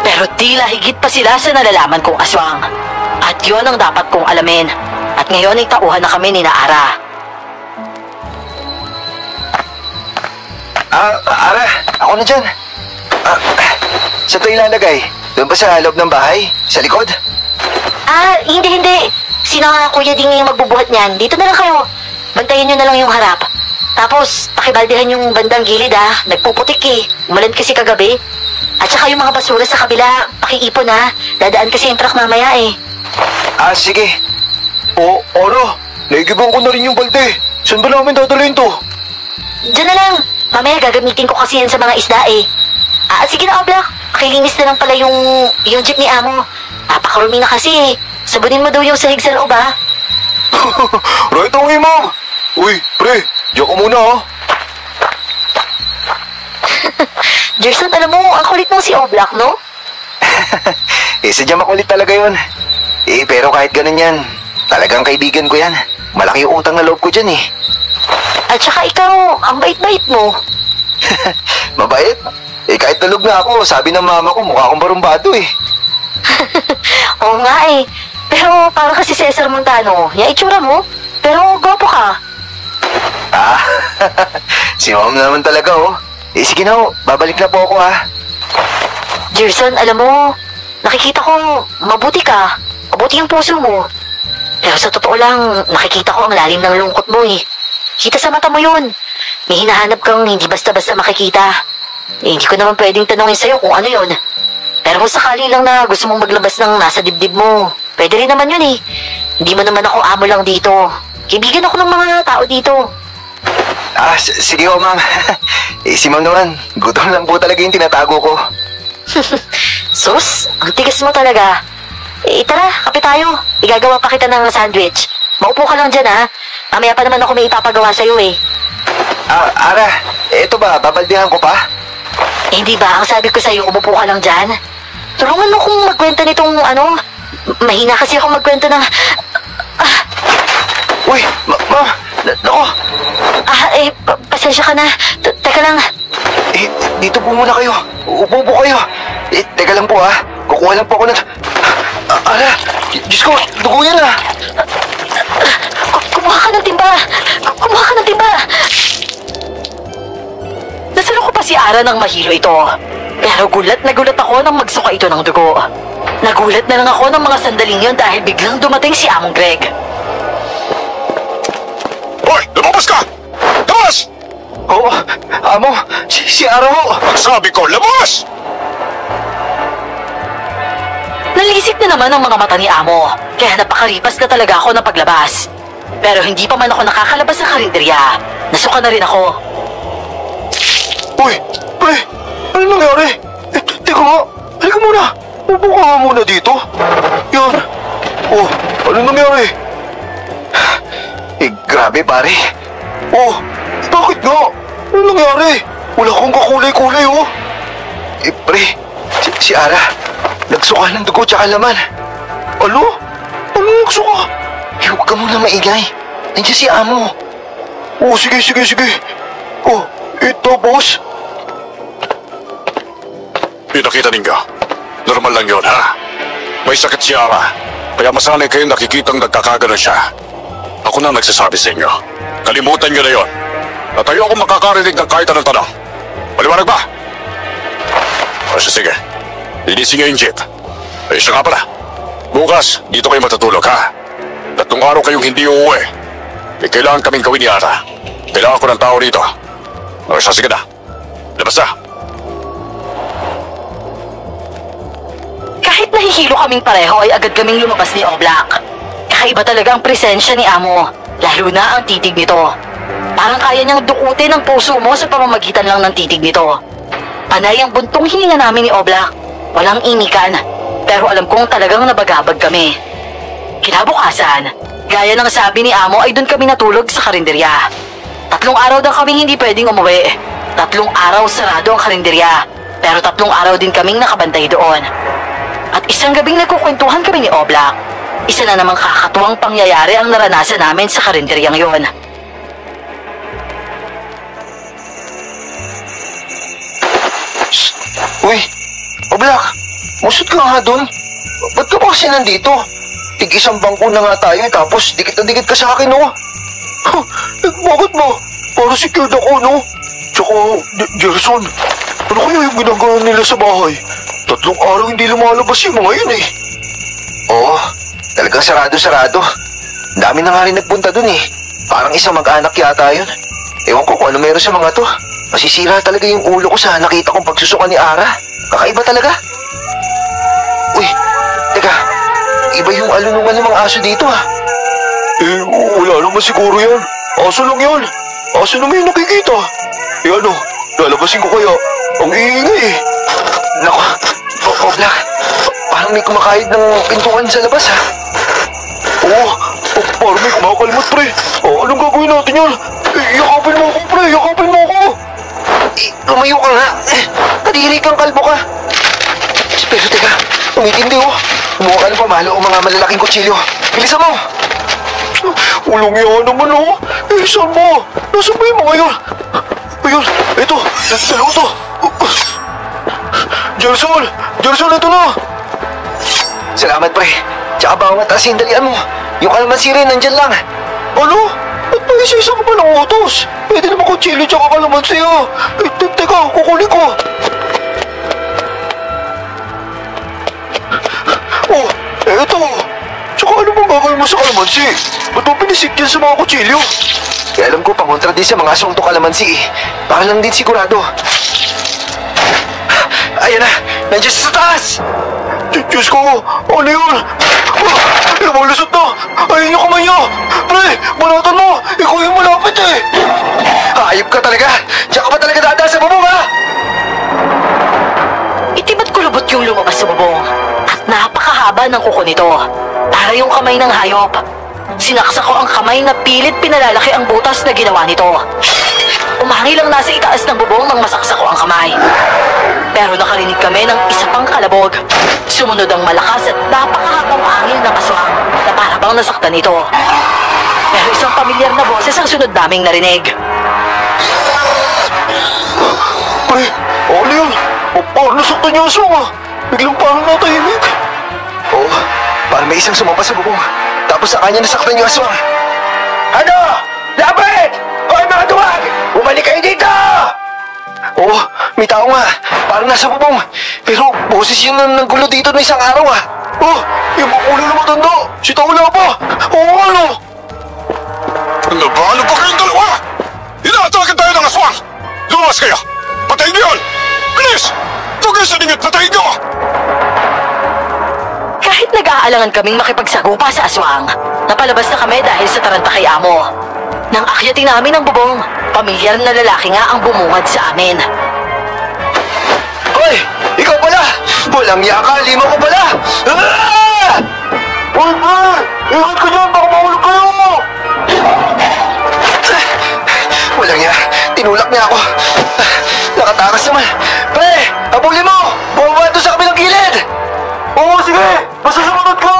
Pero tila higit pa sila sa nalalaman kong aswang. At yon ang dapat kong alamin. At ngayon ay tauhan na kami ni Naara. Ara, ako na dyan. Saan ito ilalagay? Doon ba sa loob ng bahay? Sa likod? Hindi. Sino nga Kuya Ding yung magbubuhat niyan? Dito na lang kayo. Bantayan nyo na lang yung harap. Tapos, pakibaldehan yung bandang gilid Nagpuputik eh. Umulan kasi kagabi. At saka yung mga basura sa kabila, pakiipon Dadaan kasi yung truck mamaya eh. Sige. Ara, naigiban ko na rin yung balde. Saan ba namin dadalhin to? Diyan na lang. Mamaya gagamitin ko kasi yan sa mga isda eh. Sige na, Oblak. Pakilinis na lang pala yung jeep ni Amo. Napakarumi na kasi eh. Sabunin mo daw yung sahig sa loob Right away, ma'am. Uy, pre, diyan ka muna Gerson, alam mo, ang kulit mo si Oblak, no? Sadyang makulit talaga yun. Pero kahit ganun yan, talagang kaibigan ko yan. Malaki yung utang na loob ko dyan eh. At saka ikaw, ang bait-bait mo. Mabait? Kahit tulog na ako, sabi ng mama ko, mukha akong barumbado eh. Oo nga eh. Pero parang kasi Cesar Montano, yung itsura mo. Pero gwapo ka. Si mama naman talaga sige na babalik na po ako Gerson, alam mo, nakikita ko, mabuti ka. Mabuti yung puso mo. Pero sa totoo lang, nakikita ko ang lalim ng lungkot mo eh. Kita sa mata mo yun. May hinahanap kang hindi basta-basta makikita. Hindi ko naman pwedeng tanongin sa'yo kung ano yun. Pero kung sakali lang na gusto mong maglabas ng nasa dibdib mo, pwede rin naman yun eh. Hindi mo naman ako amo lang dito. Kaibigan ako ng mga tao dito. Sige ma'am. Si ma'am naman, gutom lang po talaga yung tinatago ko. Sus, ang tigas mo talaga. Tara, kape tayo. Igagawa pa kita ng sandwich. Maupo ka lang dyan Mamaya pa naman ako may ipapagawa sa'yo eh. Ara, eto ba, babaldehan ko pa? Hindi ba, ang sabi ko sa'yo, umupo ka lang dyan? Tulungan mo kung magkwenta nitong mahina kasi ako magkwenta ng... Uy, ma'am, nako. Pasensya ka na. Teka lang. Dito po muna kayo. Upo po kayo. Teka lang po kukuha lang po ako ng... Ara, Diyos ko, dugo yan Kumuha ka ng timba. Kumuha ka ng timba. Nasalo ko pa si Ara ng mahilo ito. Pero gulat na gulat ako nang magsuka ito ng dugo. Nagulat na lang ako ng mga sandaling yon dahil biglang dumating si Among Greg. Hoy! Lumabas ka! Labas! Amo, si Ara ho. Sabi ko, labas! Nalisik na naman ang mga mata ni Amo, kaya napakaripas na talaga ako ng paglabas. Pero hindi pa man ako nakakalabas sa karinderya. Nasuka na rin ako. Uy, pre, ano nangyari? Teka nga, halika muna. Upo ka nga muna dito. Yan. Ano nangyari? Grabe pare. Bakit nga? Ano nangyari? Wala kang kakulay-kulay pre, si Ara, nagsuka ng dugo tsaka laman. Ano? Ano nagsuka? Huwag ka muna maingay. Nandiyan si Amo. Sige. Tapos? Pinakita ninyo. Normal lang yun, May sakit si Ara. Kaya masanay kayong nakikitang nagkakagano siya. Ako na nagsasabi sa inyo. Kalimutan nyo na yun. At ayaw akong makakarinig ng kahit anong tanong. Maliwanag ba? O sige, linisin niyo yung jeep. Ay, siya nga pala. Bukas, dito kayo matutulog, ha? 3 araw kayong hindi uuwi. May kailangan kaming gawin ni Ara. Kailangan ko ng tao rito. O siya, sige na. Labas na. Kahit nahihilo kaming pareho ay agad kaming lumabas ni Oblak. Kakaiba talaga ang presensya ni Amo, lalo na ang titig nito. Parang kaya niyang dukutin ang puso mo sa pamamagitan lang ng titig nito. Panay ang buntong hininga namin ni Oblak. Walang inikan, pero alam kong talagang nabagabag kami. Kinabukasan, gaya ng sabi ni Amo ay doon kami natulog sa karinderya. 3 araw daw kaming hindi pwedeng umuwi. 3 araw sarado ang karinderya, pero 3 araw din kaming nakabantay doon. At isang gabing nagkukwentuhan kami ni Oblak. Isa na namang kakatuwang pangyayari ang naranasan namin sa karinderyang yon. Uy, Oblak, musot ka nga doon. Ba't ka pa kasi nandito? Tig-isang bangko na nga tayo tapos dikit na dikit ka sa akin, no? Bakit ba? Para secured ako, no? Tsaka, Gerson, ano kaya yung ginagawa nila sa bahay? 3 araw hindi lumalabas yung mga yun eh. Oo, talagang sarado-sarado. Dami na nga rin nagpunta dun eh. Parang isang mag-anak yata yun. Ewan ko kung ano meron sa mga to. Masisira talaga yung ulo ko sa nakita kong pagsusuka ni Ara. Kakaiba talaga. Uy, teka. Iba yung alunungan ng mga aso dito ha. Eh, wala naman siguro yan. Aso lang yan. Aso naman yung nakikita. Eh ano, lalabasin ko kaya. Ang iingay eh. Nako, Oblak. Parang may kumakahid ng pintuan sa labas ha. Oo, parang may kumakalmot pre. Anong gagawin natin yan? Yakapin mo ako pre, yakapin mo ako. Lumayo ka nga. Kadiri kang kalbo ka. Pero teka, umitindi oh. Kumuha ka ng pamalo o mga malalaking kutsilyo. Bilisan mo! Ulong yan naman oh. Saan mo? Nasaan ba yung mga yun? Ayun, ito. Dalawa to. Gerson! Gerson, ito na! Salamat pre. Tsaka baka mataas yung dalian mo. Yung kalamansi rin, nandyan lang. Ano? Ba't pa isa-isa ko pa ng utos? Pwede naman kutsilyo tsaka kalamansi ah. Teka, kukunin ko. Oh, eto. Tsaka ano bang gagawin mo sa kalamansi? Ba't mo pinisik dyan sa mga kutsilyo? Kaya alam ko, pangontra din sa mga asong to kalamansi eh. Para lang din sigurado. Ayan na! Nandiyan siya sa taas! Diyos ko! Ano yun? Lumalusot na! Ayun yung kamay niya! Pre! Banatan mo! Ikaw yung malapit eh! Hayop ka talaga! Diyan ka ba talaga dadaan sa bubong ha? Itibat kulubot yung lumabas sa bubong. At napakahaba ng kuko nito. Para yung kamay ng hayop. Sinaksa ko ang kamay na pilit pinalalaki ang butas na ginawa nito. Umangi lang nasa itaas ng bubong nang masaksa ko ang kamay. Pero nakarinig kami ng isa pang kalabog. Sumunod ang malakas at napakahabang angin ng aswang na para bang nasaktan ito. Pero isang pamilyar na boses ang sunod naming narinig. Pre! Ano yun? Parang nasaktan niya aswang ah! Biglang parang natahimik. Oo, parang may isang sumapa sa bubong. Tapos sa kanya nasaktan yung aswang. Ano? Lapit! Hoy mga duwag! Bumalik kayo dito! Oo, may tao nga. Parang nasa bubong. Pero boses yun ng gulo dito na isang araw ah. Oh, yung makulo na matanda! Si Taula pa! Oo ano? Ano ba? Ano ba kayong dalawa? Inaatakan tayo ng aswang! Lumas kayo! Patayin niyo yun! Bilis! Tugisan ninyo at patayin niyo! Kahit nag-aalangan kaming makipagsagupa sa aswang, napalabas na kami dahil sa taranta kay Amo. Nang akyatin namin ang bubong, pamilyar na lalaki nga ang bumungad sa amin. Hoy! Ikaw pala! Walang yaka! Lima ko pala! Ah! Hoy, pre! Ingat ka dyan! Baka mahulog kayo! Walang ya! Tinulak niya ako! Nakatakas naman! Pre! Habulin mo! Bumaba ito sa kabilang gilid! Oo, sige! Basta sumunod ka!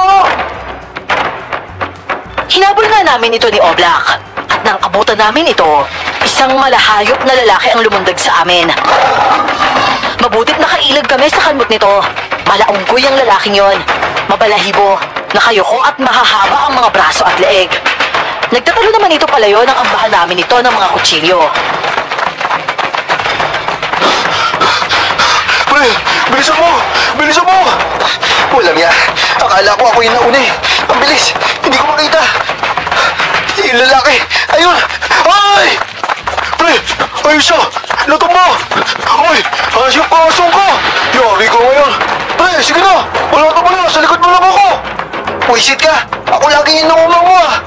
Hinabol nga namin ito ni Oblak. At nang abutan namin ito, isang malahayop na lalaki ang lumundag sa amin. Mabutit nakailag kami sa kalmot nito. Malaunggoy ang lalaking yon. Mabalahibo, nakayuko at mahahaba ang mga braso at leeg. Nagtatalo naman ito palayo ng ambahan namin ito ng mga kutsilyo. Pre! Bilisan mo! Bilisan mo! Walang ya. Akala ko ako yung nauna eh. Ang bilis. Hindi ko makita. Yung lalaki. Ayun! Ay! Pre! Ayun siya! Natumba! Ay! Asyong pasong ka! Yari ko ngayon! Pre! Sige na! Wala ka pala! Sa likod mo lang ako! Wisit ka. Ako lagi yung naumang mo ah.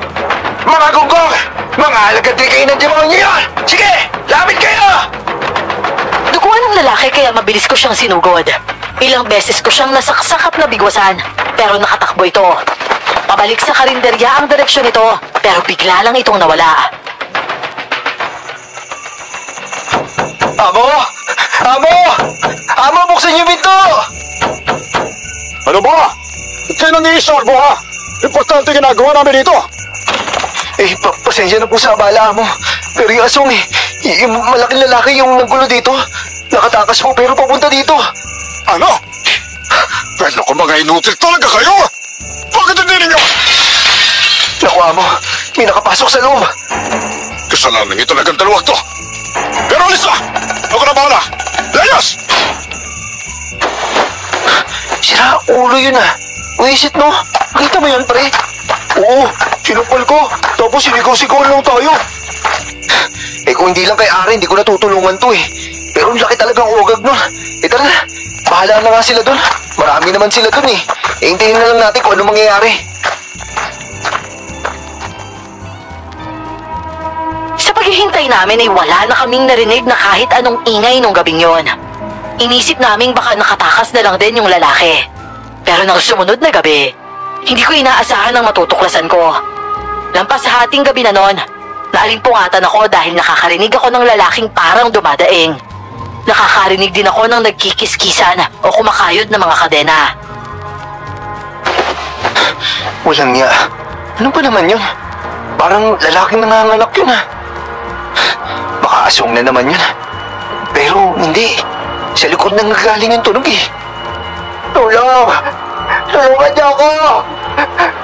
Mga gonggong! Mga alagad kayo ng demonyo yan! Sige! Lapit kayo! Duguan ng lalaki kaya mabilis ko siyang sinugod. Ilang beses ko siyang nasaksak at nabigwasan, pero nakatakbo ito. Pabalik sa karinderya ang direksyon nito, pero bigla lang itong nawala. Amo! Amo! Amo, buksan niyo yung pinto! Ano ba? Kayo nangiistorbo ha? Importante ginagawa namin dito. Eh, pasensya na po sa abala mo. Pero yung asong yung malaking lalaki yung nanggulo dito. Nakatakas po pero papunta dito. Ano? Pero kung mga inutil talaga kayo! Bakit hindi ninyo? Naku, Amo. May nakapasok sa loob. Kasalanan nito talagang dalawang to. Pero alis na! Ako na bahala! Layas! Sira ulo yun ah. Wisit no? Kita mo yan, pre? Oo! Sinupal ko! Tapos sinigaw-sigaw lang tayo! Eh kung hindi lang kay Ari, hindi ko natutulungan to eh. Pero ang laki talagang ugag nun. Eh tara na, bahala na nga sila dun. Marami naman sila dun eh. Eh hintayin na lang natin kung ano mangyayari. Sa paghihintay namin ay wala na kaming narinig na kahit anong ingay nung gabing yon. Inisip naming baka nakatakas na lang din yung lalaki. Pero nang sumunod na gabi, hindi ko inaasahan ang matutuklasan ko. Lampas sa hating gabi na noon, naalimpungatan ako dahil nakakarinig ako ng lalaking parang dumadaing. Nakakarinig din ako ng nagkikiskisan o kumakayod ng mga kadena. Walang niya. Ano ba naman yun? Parang lalaking nanganganak yun ah. Baka asong na naman yun. Pero hindi. Sa likod nang nagaling yung tunog eh. Tulong! Tulungan niyo ako!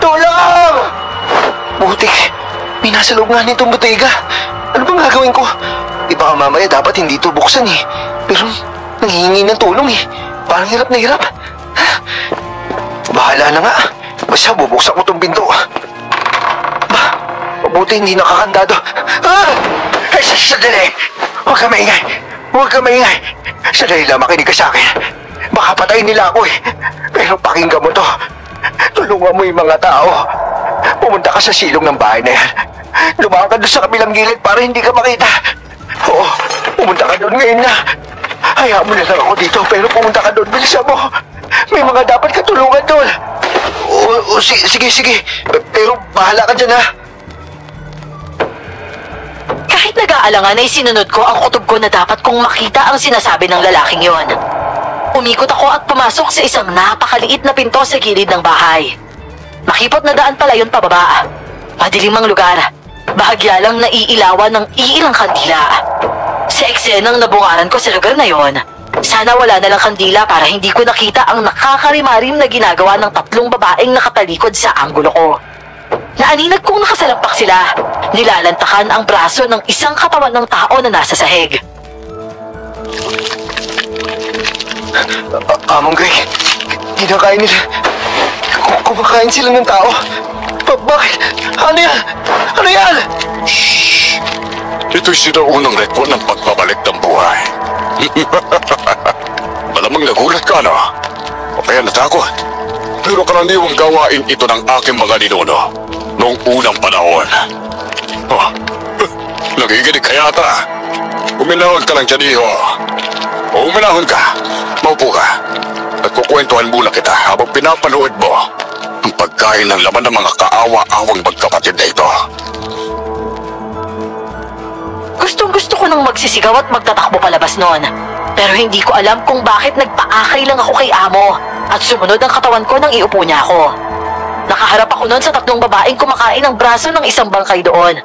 Tulong! Butik. May nasa loob nga nitong butega. Ano bang gagawin ko? Di baka mamaya dapat hindi ito buksan eh. Pero nanghihingi ng tulong eh. Parang hirap na hirap. Bahala na nga. Basta bubuksan ko itong pinto. Mabuti hindi nakakandado. Ah! Ay, sadali! Huwag ka maingay! Huwag ka maingay! Sadali lang, makinig ka sa akin. Baka patayin nila ako eh. Pero pakinggan mo to. Tulungan mo yung mga tao. Pumunta ka sa silong ng bahay na yan. Lumakad doon sa kabilang gilid para hindi ka makita. Oo, pumunta ka doon ngayon na. Hayaan mo na lang ako dito, pero pumunta ka doon. Bilisan mo. May mga dapat katulungan doon. Sige. Pero bahala ka dyan ha. Kahit nag-aalangan ay sinunod ko ang kutob ko na dapat kong makita ang sinasabi ng lalaking yon. Umikot ako at pumasok sa isang napakaliit na pinto sa gilid ng bahay. Makipot na daan pala yun pababa. Madilim ang lugar. Bahagya lang naiilawan ng iilang kandila. Sa eksenang nabungaran ko sa lugar na yon, sana wala na lang kandila para hindi ko nakita ang nakakarimarim na ginagawa ng tatlong babaeng nakatalikod sa anggulo ko. Naaninag kong nakasalampak sila. Nilalantakan ang braso ng isang katawan ng tao na nasa sahig. Among Greg, kinakain nila. Kumakain sila ng tao. Bakit? Ano yan? Ano yan? Shhh! Ito'y sinaunang rekord ng pagbabalik ng buhay. Malamang nagulat ka, no? O kaya natakot. Pero karaniwang gawain ito ng aking mga ninuno noong unang panahon. Oh, nagiginig ka yata. Uminahon ka lang dyan, iho. O uminahon ka. Maupo ka. At kukwentuhan muna kita habang pinapanood mo ang pagkain ng laman ng mga kaawa-awang magkapatid na ito. Gustong-gusto ko nang magsisigaw at magtatakbo palabas noon. Pero hindi ko alam kung bakit nagpaakay lang ako kay Amo at sumunod ang katawan ko nang iupo niya ako. Nakaharap ako noon sa tatlong babaeng kumakain ng braso ng isang bangkay doon.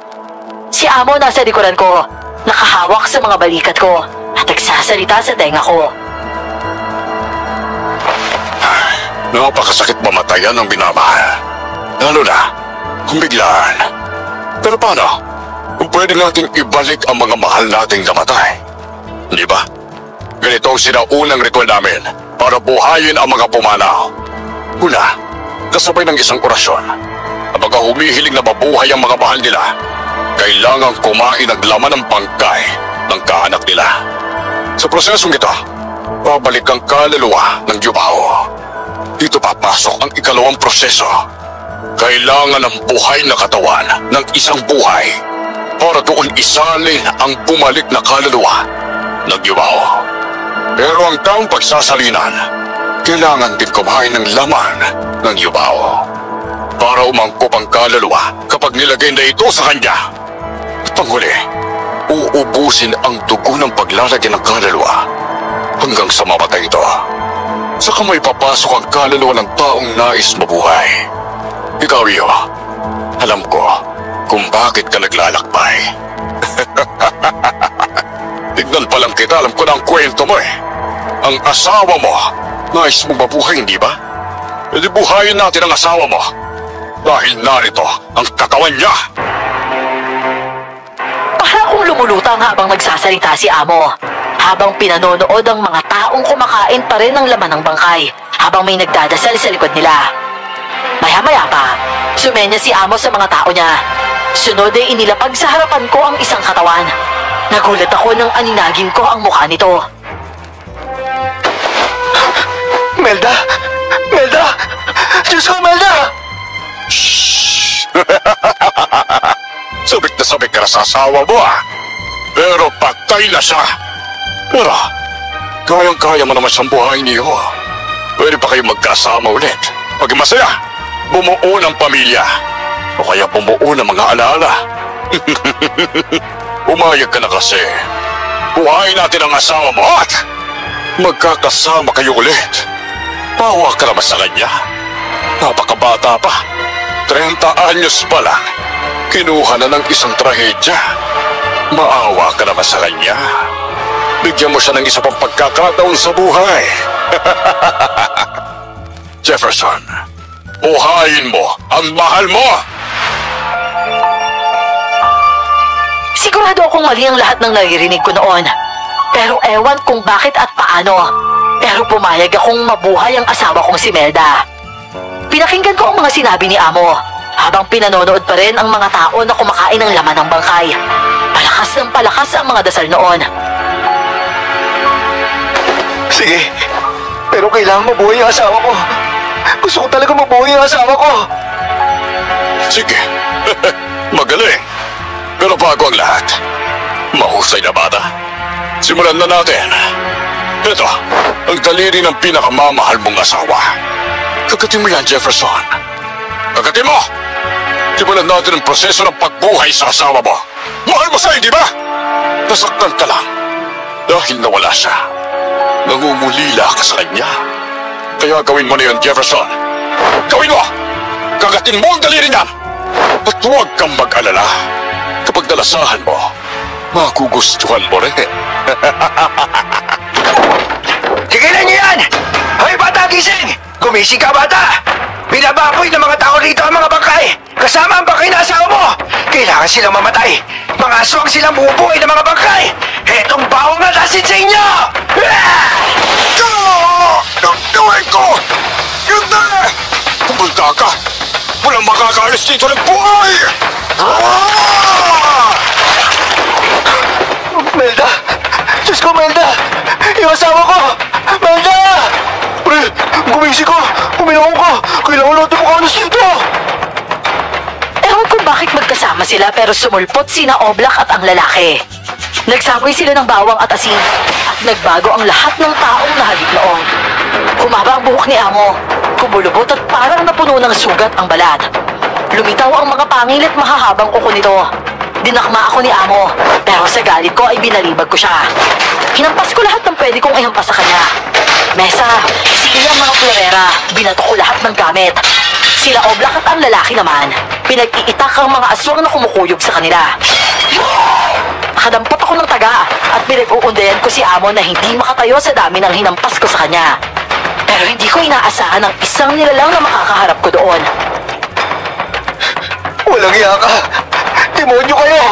Si Amo nasa likuran ko, nakahawak sa mga balikat ko at nagsasalita sa tenga ko. Napakasakit mamatayan ng binamahal. Lalo na kung biglaan. Pero paano kung pwede nating ibalik ang mga mahal nating namatay? Di ba? Ganito ang sinaunang ritual namin para buhayin ang mga pumanaw. Una, kasabay ng isang orasyon. Ang mga humihiling na mabuhay ang mga mahal nila, kailangang kumain ng laman ng bangkay ng kaanak nila. Sa prosesong ito, babalik ang kaluluwa ng Yumao. Dito papasok ang ikalawang proseso. Kailangan ng buhay na katawan ng isang buhay para doon isalin ang bumalik na kaluluwa ng Yumao. Pero ang taong pagsasalinan, kailangan din kumain ng laman ng Yumao para umangkop ang kaluluwa kapag nilagay na ito sa kanya. At panghuli, uubusin ang dugo ng paglalagyan ng kaluluwa hanggang sa mamatay ito. Saka may papasok ang kaluluwa ng taong nais mabuhay. Ikaw, Rio, alam ko kung bakit ka naglalakbay. Tignan pa lang kita, alam ko na ang kwento mo eh. Ang asawa mo, nais mong mabuhay, hindi ba? E di buhayin natin ang asawa mo. Dahil narito ang katawan niya. Para akong lumulutang habang nagsasalita si Amo. Habang pinanonood ang mga taong kumakain pa rin ng laman ng bangkay. Habang may nagdadasal sa likod nila. Maya-maya pa, sumenya si Amo sa mga tao niya. Sunod ay inilapag sa harapan ko ang isang katawan. Nagulat ako nang aninagin ko ang mukha nito. Melda! Melda! Diyos ko, Melda! Sabik na sabik ka na sa asawa mo ah. Pero patay na siya. Pero, kayang-kaya mo naman siyang buhayin niyo. Pwede pa kayo magkasama ulit. Maging masaya, bumuo ng pamilya. O kaya bumuo ng mga alaala. Umayag ka na kasi. Buhayin natin ang asawa mo at magkakasama kayo ulit. Pawa ka naman sa kanya. Napakabata pa. 30 anyos pa lang. Kinuha na ng isang trahedya. Maawa ka naman sa kanya. Bigyan mo siya ng isa pang pagkakataon sa buhay. Jefferson, buhayin mo ang mahal mo! Sigurado akong mali ang lahat ng naririnig ko noon. Pero ewan kung bakit at paano. Pero pumayag akong mabuhay ang asawa kong si Melda. Pinakinggan ko ang mga sinabi ni Amo. Habang pinanonood pa rin ang mga tao na kumakain ng laman ng bangkay. Palakas ng palakas ang mga dasal noon. Sige, pero kailangan mabuhay ang asawa ko. Gusto ko talaga mabuhay ang asawa ko. Sige, magaling. Pero bago ang lahat, mahusay na bata. Simulan na natin. Ito, ang daliri ng pinakamamahal mong asawa. Kagatin mo yan, Jefferson. Kagatin mo! Simulan natin ang proseso ng pagbuhay sa asawa mo. Mahal mo siya, hindi ba? Nasaktan ka lang dahil nawala siya. Nangungulila ka sa kanya. Kaya gawin mo na yun, Jefferson. Gawin mo! Kagatin mo ang daliri niyan! At huwag kang mag-alala. Kapag nalasahan mo, magugustuhan mo rin. Tigilan niyo yan! Hoy, bata, gising! Gumising ka, bata! Binababoy ng mga tao rito ang mga bangkay! Kasama ang bangkay na asawa mo! Kailangan silang mamatay! Mga aswang silang bubuhay ng mga bangkay! Hetong bawang na nasin sa inyo! Gawin ko! Hindi! Pumunta ka! Walang makakaalis dito ng buhay! Melda! Diyos ko, Melda! Yung asawa ko! Melda! Pre, gumising ko! Uminom ko! Kailangan natin makahalos dito! Ewan kung bakit magkasama sila pero sumulpot sina Oblak at ang lalaki. Nagsaboy sila ng bawang at asin at nagbago ang lahat ng taong nahalik noon. Humaba ang buhok ni Amo, kumulubot at parang napuno ng sugat ang balat. Lumitaw ang mga pangil at mahahabang kuko nito. Dinakma ako ni Amo, pero sa galit ko ay binalibag ko siya. Hinampas ko lahat ng pwede kong ihampas sa kanya. Mesa, sige ang mga florera, binato ko lahat ng gamit. Sila Oblak at ang lalaki naman, pinag-iitak ang mga aswang na kumukuyog sa kanila. Nakadampot ako ng taga at pinag-uundayan ko si Amo na hindi makatayo sa dami ng hinampas ko sa kanya. Pero hindi ko inaasahan ang isang nilalang na makakaharap ko doon. Walang iya ka! Demonyo kayo!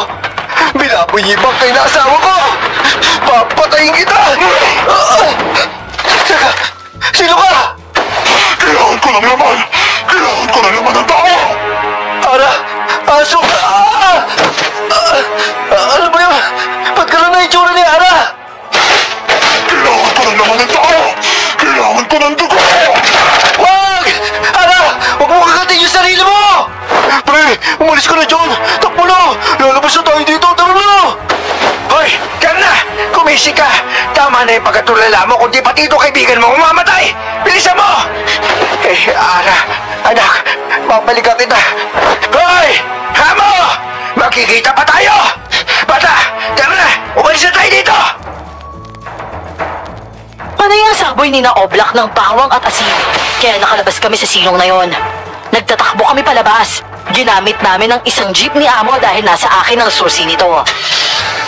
Binaboy niya yung bangkay na asawa ko! Papatayin kita! Teka, sino ka? Kailangan ko ng laman! Kailangan ko ng laman ng tao! Ara! Aso! Ano ba yun? Ba't gano'n na itsura ni Ara? Kailangan ko ng laman ng tao! Kailangan ko ng dugo! Wag! Ara! Huwag mo kagatin yung sarili mo! Pre, umalis ka na dyan! Takbo na! Lalabas na tayo dito! Tara na! Hoy! Tara na! Kumising ka! Tama na yung pagkatulala mo, kundi pati ito kaibigan mo mamamatay! Bilisan mo! Ara! Anak! Babalikan kita! Hoy! Hamo! Makikita pa tayo! Bata! Tara na! Umalis na tayo dito! Panay ang saboy ni na Oblak ng bawang at asin. Kaya nakalabas kami sa silong na yon. Nagtatakbo kami palabas. Ginamit namin ang isang jeep ni Amo dahil nasa akin ang susi nito.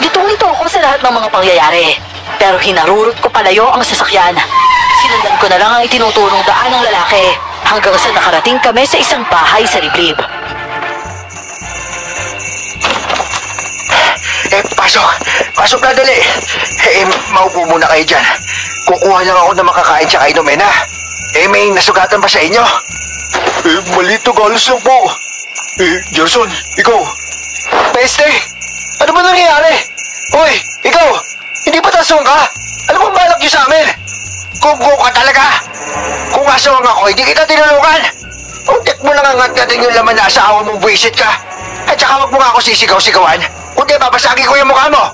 Litong-lito ako sa lahat ng mga pangyayari. Pero hinarurot ko palayo ang sasakyan. Sinundan ko na lang ang itinuturong daan ng lalaki hanggang sa nakarating kami sa isang bahay sa liblib. Pasok! Pasok na dali! Maupo muna kayo dyan. Kukuha lang ako ng makakain tsaka inumin, ha? May nasugatan ba sa inyo? Malito galos lang po. Gerson, ikaw. Peste! Ano ba nangyayari? Hoy, ikaw! Hindi ba tasong ka? Ano bang balak niyo sa amin? Kunggo ka talaga! Kung asawang ako, hindi kita tinulungan! Untik mo lang ang natin yung laman na asawa mong buwisit ka! At saka wag mo nga ako sisigaw-sigawan, kundi babasagin ko yung mukha mo!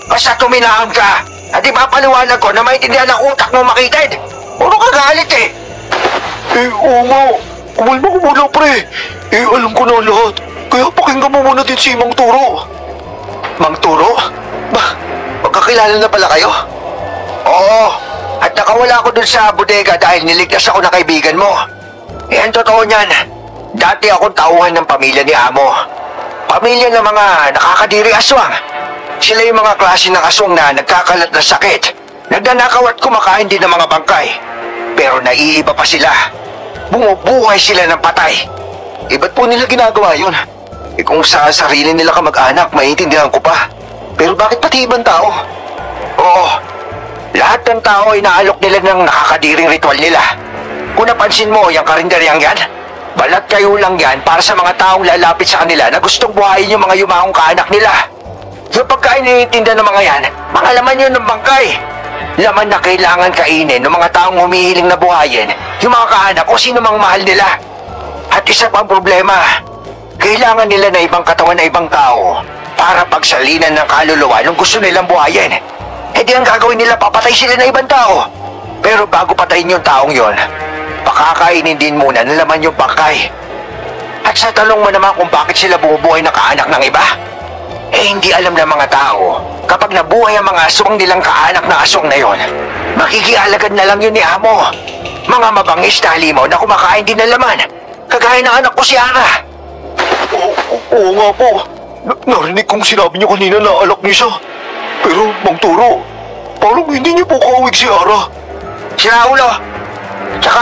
Basta tuminahon ka! At ipapaliwanag ko na maintindihan ang utak mo makitid! Puro ka galit eh! Oo nga. Kumalma ko muna, pre. Alam ko na ang lahat. Kaya pakinggan mo muna din si Mang Turo. Mang Turo? Magkakilala na pala kayo? Oo, at nakawala ako dun sa bodega dahil niligtas ako ng kaibigan mo. Ang totoo niyan, dati akong tauhan ng pamilya ni Amo. Pamilya ng mga nakakadiri aswang. Sila yung mga klase ng aswang na nagkakalat ng sakit. Nagnanakaw at kumakain din ng mga bangkay. Pero naiiba pa sila. Bumubuhay sila ng patay. Ba't po nila ginagawa yun? Kung sa sarili nila ka mag-anak, maintindihan ko pa. Pero bakit pati ibang tao? Oo, lahat ng tao ay naalok nila ng nakakadiring ritual nila. Kung napansin mo, yung karinderyang yan, balat kayo lang yan para sa mga taong lalapit sa kanila na gustong buhayin yung mga yumahong kaanak nila. Yung pagkain naiintindihan ng mga yan, mga laman yun ng bangkay. Laman na kailangan kainin ng mga taong humihiling na buhayin yung mga kaanak o sino mang mahal nila. At isa pang problema, kailangan nila na ibang katawan na ibang tao para pagsalinan ng kaluluwa nung gusto nilang buhayin. Di ang gagawin nila, papatay sila na ibang tao. Pero bago patayin yung taong yon, pakakainin din muna ng laman yung bangkay. At sa tanong mo naman kung bakit sila bumubuhay ng kaanak ng iba, hindi alam ng mga tao, kapag nabuhay ang mga aswang nilang kaanak na aswang na yon, makikialagad na lang yun ni Amo. Mga mabangis na halimaw na kumakain din ng laman, kagaya ng anak ko si Ara. Oo nga po. Narinig kong sinabi niyo kanina na alak niyo siya. Pero, Mang Turo, parang hindi niyo po kaawig si Ara. Si Raulo! Tsaka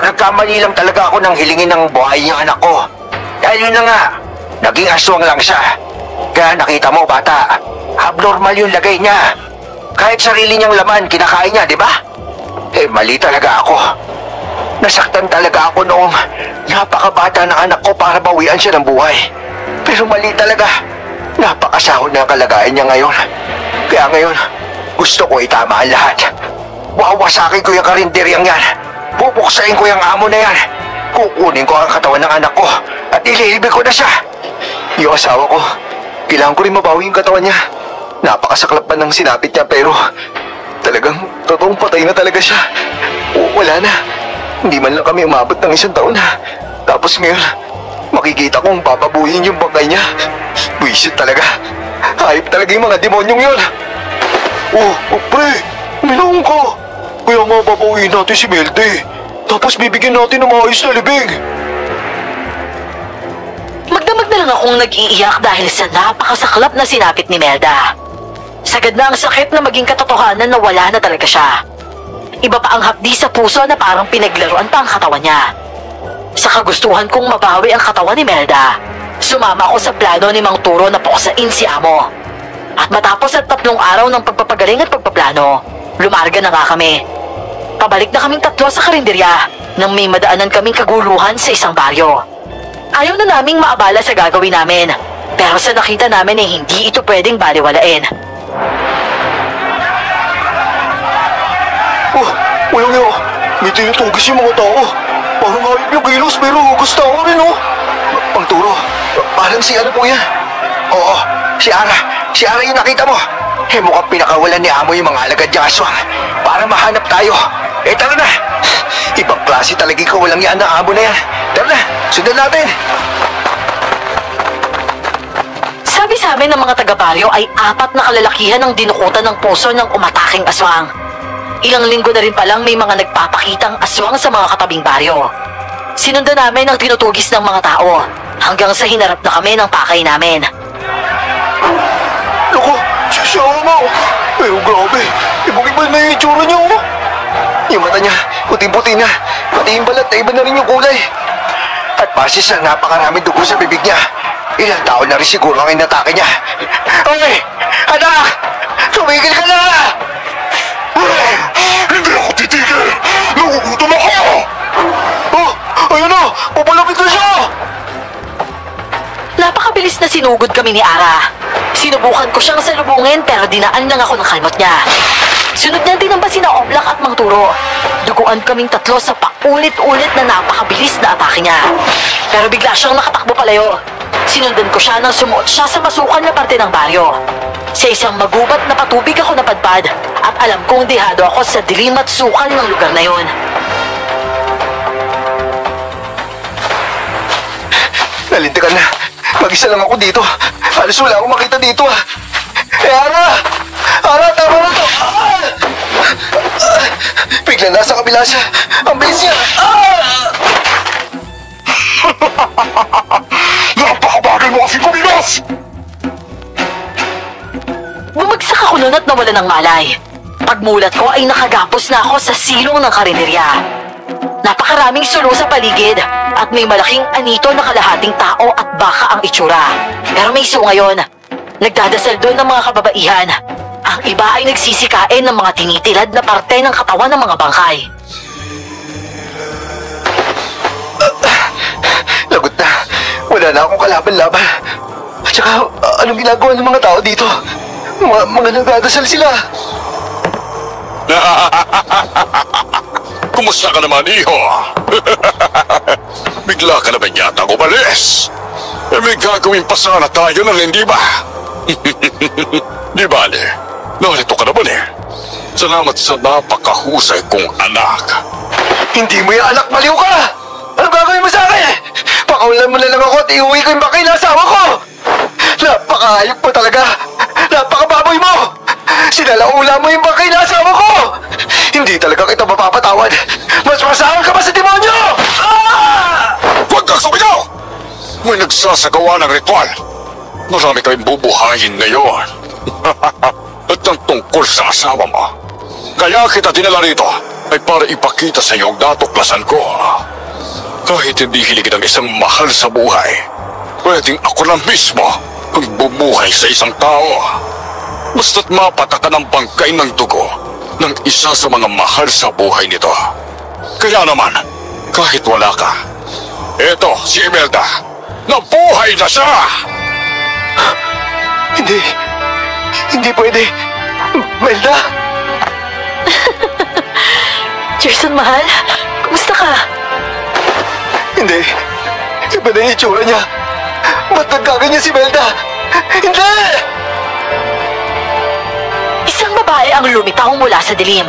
nagkamali lang talaga ako nang hilingin ng buhay yung anak ko. Dahil yun na nga, naging aswang lang siya. Kaya nakita mo, bata, abnormal yung lagay niya. Kahit sarili niyang laman, kinakain niya, di ba? Mali talaga ako. Nasaktan talaga ako noong napakabata ng anak ko para bawian siya ng buhay. Pero mali talaga. Napakasahod na ang kalagayan niya ngayon. Kaya ngayon, gusto ko itama ang lahat. Wawasakin ko yung karinderyang yan. Bubuksain ko yung amo na yan. Kukunin ko ang katawan ng anak ko at ililibig ko na siya. Yung asawa ko, kailangan ko rin mabawi yung katawan niya. Napakasaklap pa ng sinapit niya pero talagang totoong patay na talaga siya. Wala na. Hindi man lang kami umabot ng 1 taon. Tapos ngayon, makikita kong papabuhin yung bangkay niya. Buisit talaga. Hayop talaga yung mga demonyong yun. Pre, minahong ka. Kaya nga papauwiin natin si Melde. Tapos bibigyan natin ng maayos na libing. Magdamag na lang akong nag-iiyak dahil sa napakasaklap na sinapit ni Melda. Sagad na ang sakit na maging katotohanan na wala na talaga siya. Iba pa ang hapdi sa puso na parang pinaglaruan pa ang katawan niya. Sa kagustuhan kong mabawi ang katawan ni Melda, sumama ako sa plano ni Mang Turo na puksain si Amo. At matapos ang 3 araw ng pagpapagaling at pagpaplano, lumarga na nga kami. Pabalik na kaming 3 sa karinderya nang may madaanan kaming kaguluhan sa isang baryo. Ayaw na naming maabala sa gagawin namin, pero sa nakita namin ay hindi ito pwedeng baliwalain. Oh, walang niyo. May tinutugis yung mga tao. Parang hayop yung kilos, pero hugas tao rin, oh. Ang turo, parang si ano po yan? Oo, si Ara. Si Ara yung nakita mo. Mukhang pinakawalan ni Amo yung mga alagad niyang aswang para mahanap tayo. Tara na. Ibang klase talaga ikaw, walang yan na Amo na yan. Tara na, sundan natin. Sabi sa amin ng mga taga-baryo ay 4 na kalalakihan ang dinukutan ng puso ng umataking aswang. Ilang linggo na rin palang may mga nagpapakitang aswang sa mga katabing baryo. Sinundan namin ang tinutugis ng mga tao hanggang sa hinarap na kami ng pakay namin. Naku, siya mo. Pero grabe, ibang-iba na yung itsura niya, oh. Yung mata niya, puting-puti na. Pati yung balat na iba na rin yung kulay. At base sa napakaraming dugo sa bibig niya, ilang taon na rin siguro ang inatake niya. Oy! Anak! Tumigil ka na! Hindi ako titigil! Nagugutom ako! Oh, ayun na! Papalapit na siya! Napakabilis na sinugod kami ni Ara. Sinubukan ko siyang salubungin pero dinaan lang ako ng kalmot niya. Sunod niyan tinamba sina Oblak at Mang Turo. Duguan kaming 3 sa paulit-ulit na napakabilis na atake niya. Pero bigla siyang nakatakbo palayo. Sinundan ko siya nang sumuot siya sa masukan na parte ng baryo. Sa isang magubat na patubig ako napadpad at alam kong dehado ako sa dilim at sukal ng lugar na yon. Nalintikan na. Mag-isa lang ako dito. Halos wala akong makita dito, ah. Ara! Ara, tama na to! Bigla nasa kabila siya. Ang bilis niya! Napakabagal mo kasi kumilos! Bumagsak ako nun at nawala ng malay. Pagmulat ko ay nakagapos na ako sa silong ng karinderya. Napakaraming sulo sa paligid at may malaking anito na kalahating tao at baka ang itsura. Pero may iso ngayon. Nagdadasal doon ng mga kababaihan. Ang iba ay nagsisikain ng mga tinitilad na parte ng katawan ng mga bangkay. Lagot na. Wala na akong kalaban-laban. At saka, anong ginagawa ng mga tao dito? Mga nagdadasal sila. Kumusta ka naman, iho? Bigla ka naman yata umalis. May gagawin pa sana tayo ng hindi ba? Di bale, narito ka naman eh. Salamat sa napakahusay kong anak. Hindi mo yung anak, baliw ka! Anong gagawin mo sa akin? Pakawalan mo na lang ako at iuwi ko yung bakay na asawa ko! Napakahayop mo talaga! Napakababoy mo! Sinalaula mo yung bakay na asawa ko! Hindi talaga kita mapapatawad! Mas masahan ka pa sa demonyo! Huwag kang sumigaw! May nagsasagawa ng ritual. Marami kayong bubuhayin ngayon. At ang tungkol sa asawa mo. Kaya kita dinala rito ay para ipakita sa iyo ang natuklasan ko. Kahit hindi hiligin ang isang mahal sa buhay, pwedeng ako na mismo ang bumuhay sa isang tao. Basta't mapatakan ang bangkay ng dugo ng isa sa mga mahal sa buhay nito. Kaya naman, kahit wala ka, eto si Imelda, nabuhay na siya! Hindi pwede. Melda? Jason, mahal, kumusta ka? Hindi. Iba na yung itsura niya. Ba't nagkaganyan si Melda? Hindi! Isang babae ang lumitaw mula sa dilim.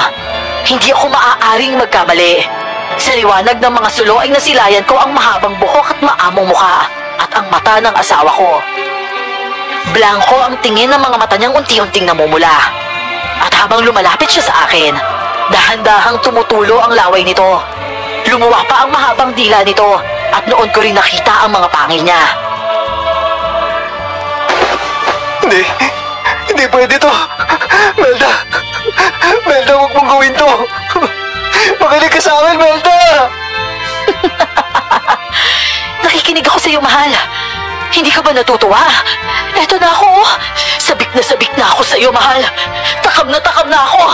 Hindi ako maaaring magkamali. Sa liwanag ng mga sulo ay nasilayan ko ang mahabang buhok at maamong mukha at ang mata ng asawa ko. Blanko ang tingin ng mga mata niyang unti-unting namumula. At habang lumalapit siya sa akin, dahan-dahang tumutulo ang laway nito. Lumuwa pa ang mahabang dila nito at noon ko rin nakita ang mga pangil niya. Hindi pwede to. Melda, huwag mong gawin to. Makinig ka sa akin, Melda! Nakikinig ako sa iyo, mahal. Hindi Hindi ka ba natutuwa? Eto na ako. Sabik na ako sa iyo, mahal. Takam na ako.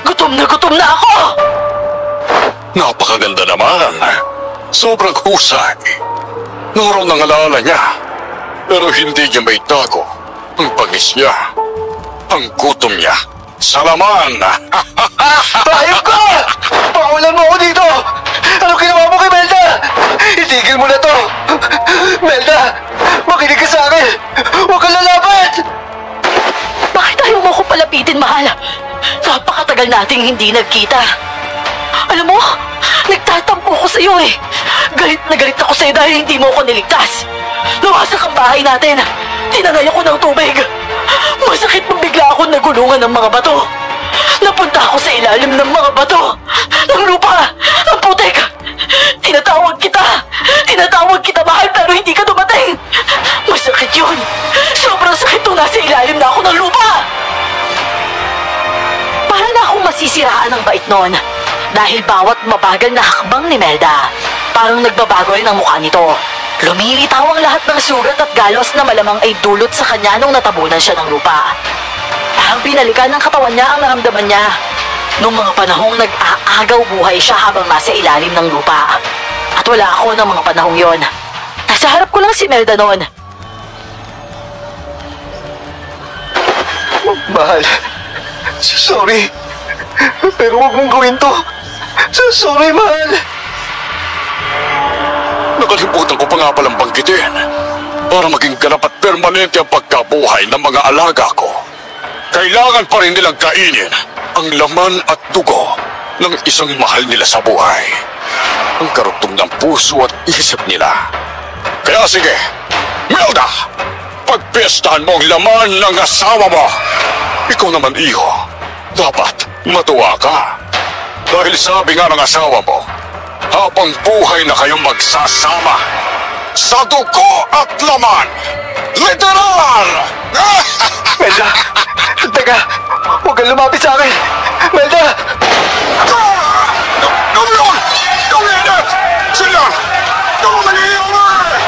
Gutom na ako. Napakaganda naman. Sobrang husay. Naroon ang alala niya. Pero hindi niya may tago ang pangis niya. Ang gutom niya. Sa laman. Hayop ka! Pakulan mo ako dito! Ano ginawa mo kay Melda? Itigil mo na to! Melda! Makinig ka sa akin! Huwag kang lalaban! Bakit ayaw mo ko palapitin, mahal? Napakatagal nating hindi nagkita. Alam mo, nagtatampo ko sa'yo eh. Galit na galit ako sa'yo dahil hindi mo ako niligtas. Nawasak ang bahay natin. Tinangay ako ng tubig. Masakit pag bigla ako nagulungan ng mga bato. Napunta ako sa ilalim ng mga bato. Ng lupa. Ang putik. Tinatawag kita, mahal, pero hindi ka dumating. Masakit yun. Sobrang sakit nung nasa ilalim na ako ng lupa. Para na akong masisiraan ng bait noon. Dahil bawat mabagal na hakbang ni Melda, parang nagbabago rin ang mukha nito. Lumilitaw ang lahat ng sugat at galos na malamang ay dulot sa kanya nung natabunan siya ng lupa. Parang binalikan ng katawan niya ang naramdaman niya nung mga panahong nag-aagaw buhay siya habang nasa ilalim ng lupa. At wala ako ng mga panahong yon. Nasa harap ko lang si Melda noon. Mahal, sorry. Pero huwag mong gawin to. Sorry, mahal. Nakalimutan ko pa nga palang banggitin. Para maging ganap at permanente ang pagkabuhay ng mga alaga ko, kailangan pa rin nilang kainin ang laman at dugo ng isang mahal nila sa buhay. Ang karugtong ng puso at isip nila. Kaya sige, Melda! Pagpiestahan mo ang laman ng asawa mo! Ikaw naman, iho, dapat matuwa ka. Dahil sabi nga ng asawa mo, habang buhay na kayong magsasama sa dugo at laman. Literal! Melda! Teka! Huwag kang lumapit sa akin! Melda! Ano yun? Yung init! Sila! Yung nangyayari!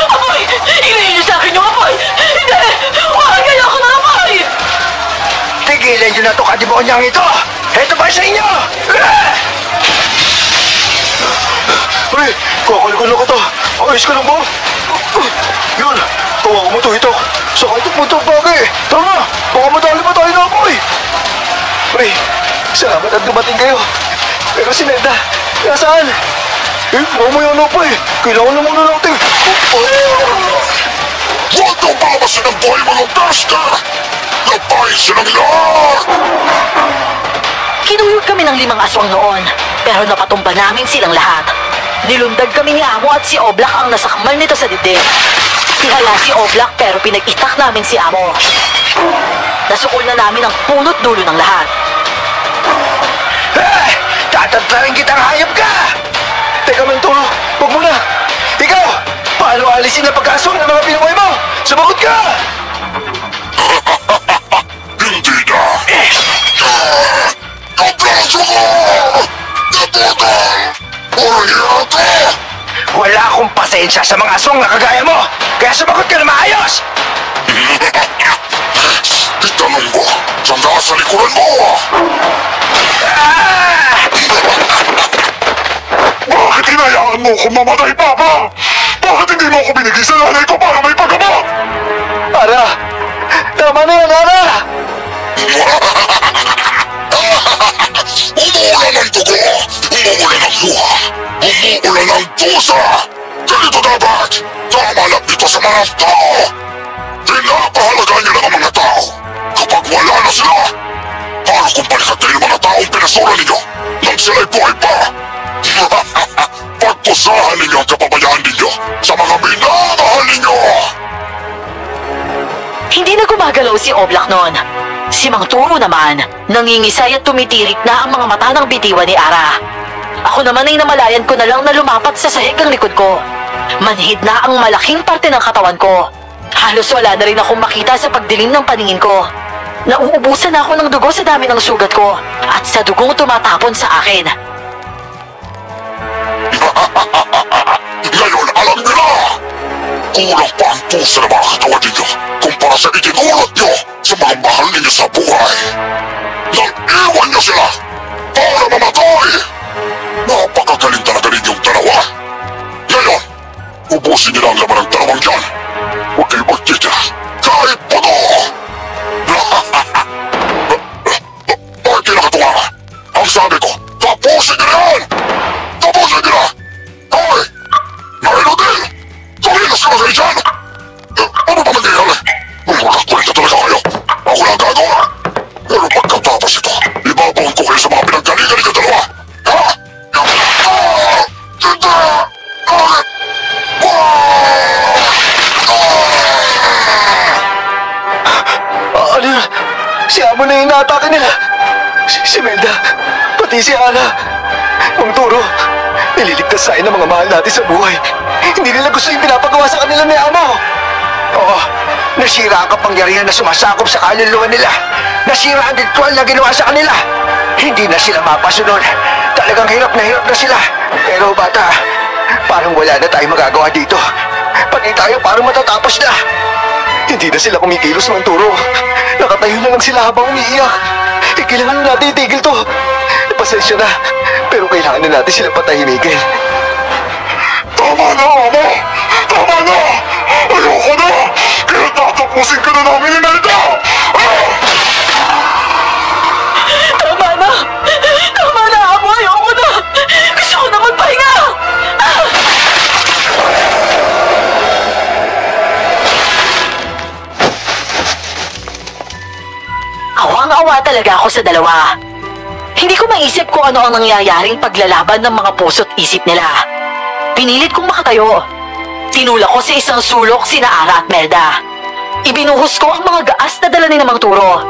Apoy! Ilayin niyo sa akin yung apoy! Hindi! Huwag kayo ako ng apoy! Tigilan niyo na ito, kademonyang ito! Ito ba sa inyo? Pre, kakalikon na ko to. Ayos ka lang ba? Yun, tawagan mo to, Hitok. Saka ito punta ang bagay. Tara na, baka madali pa tayo na apoy. Pre, salamat at dumating kayo. Pero si Melda, nasaan? Mamaya na pa eh. Kailangan na muna natin. Huwag kang babasin ang buhay mga basta! Labahin silang lahat! Kinuyog kami ng 5 aswang noon, pero napatumba namin silang lahat. Nilundag kami ni Amo at si Oblak ang nasakmal nito sa dibdib. Tihaya si Oblak pero pinag-itak namin si Amo. Nasukol na namin ang punot dulo ng lahat. Tatantarin kitang hayop ka! Teka, Mentoro, huwag mo na. Ikaw, paano alisin ang pagkaswang ng mga pinumoy mo? Sumagot ka! Hindi na! Kaplaso ko! Naputol! Puriyata! Wala akong pasensya sa mga aswang na kagaya mo! Kaya sumagot ka na maayos! Itanong ko, saan nasa likuran mo? Bakit hinayaan mo kung mamatay, Papa? Bakit hindi mo ako binigay sa nanay ko para may paggamot? Ara! Tama na yan, Ara! Umuulan ng dugo! Umuulan ng luha! Umuulan ng dusa! Ganito dapat! Tama lang dito sa mga tao! Pinapahalaga niyo lang ang mga tao! Kapag wala na sila, paano kung palikatay yung mga taong pinasura ninyo nang sila'y buhay pa? Pagpusahan ninyo ang kapabayaan ninyo sa mga minamahal ninyo! Hindi na gumagalaw si Oblak noon. Si Mang Turo naman, nangingisay at tumitirik na ang mga mata ng bitiwan ni Ara. Ako naman ay namalayan ko na lang na lumapat sa sahig ang likod ko. Manhid na ang malaking parte ng katawan ko. Halos wala na rin akong makita sa pagdilim ng paningin ko. Nauubusan na ako ng dugo sa dami ng sugat ko at sa dugong tumatapon sa akin. Ngayon alam nyo na! kulang pa ang puso ng mga katawan ninyo kumpara sa itinulot nyo sa mga mahal ninyo sa buhay. Nag-iwan nyo sila para mamatay! Napakagaling talaga ninyong dalawa. Ngayon, ubusin nyo na ang laman ng dalawang yan. Huwag kayo magtitira kahit puno! Ay, kinakatuwa! Ang sabi ko, tapusin nyo na yan! Tapusin nyo na! Hoy! Nainodin! Tumilas ka na kayo dyan! Ano ba mangyayari? Kulit na talaga kayo! Ako lang gagawa! Pero pagkatapos ito, ibabaon ko kayo sa mga pinanggalingan ninyo dalawa! Ha? Hindi! Ano yun? Si Amo na yung inaatake nila. Si Melda, pati si Ana. Mang Turo, nililigtas tayo ng mga mahal natin sa buhay. Hindi nila gusto yung pinapagawa sa kanila ni Amo. Oo, nasira ang kapangyarihan na sumasakop sa kaluluwa nila. Nasira ang ritual na ginawa sa kanila. Hindi na sila mapasunod. Talagang hirap na sila. Pero bata, parang wala na tayong magagawa dito. Pati tayo parang matatapos na. Hindi na sila kumikilos, Mang Turo. Nakatayo na lang sila habang umiiyak. Kailangan na natin itigil to. Pasensya na, pero kailangan na natin sila patahimikin. Tama na, Amo! Tama na! Ayoko na! Kaya tatapusin ka na namin ni Melda! Tama na! Tama na, Amo! Ayoko na! Gusto ko na magpahinga! Awang-awa talaga ako sa dalawa. Hindi ko maisip kung ano ang nangyayaring paglalaban ng mga puso't isip nila. Pinilit kong makatayo. Tinulak ko sa isang sulok sina Ara at Melda. Ibinuhos ko ang mga gaas na dala ni Mang Turo.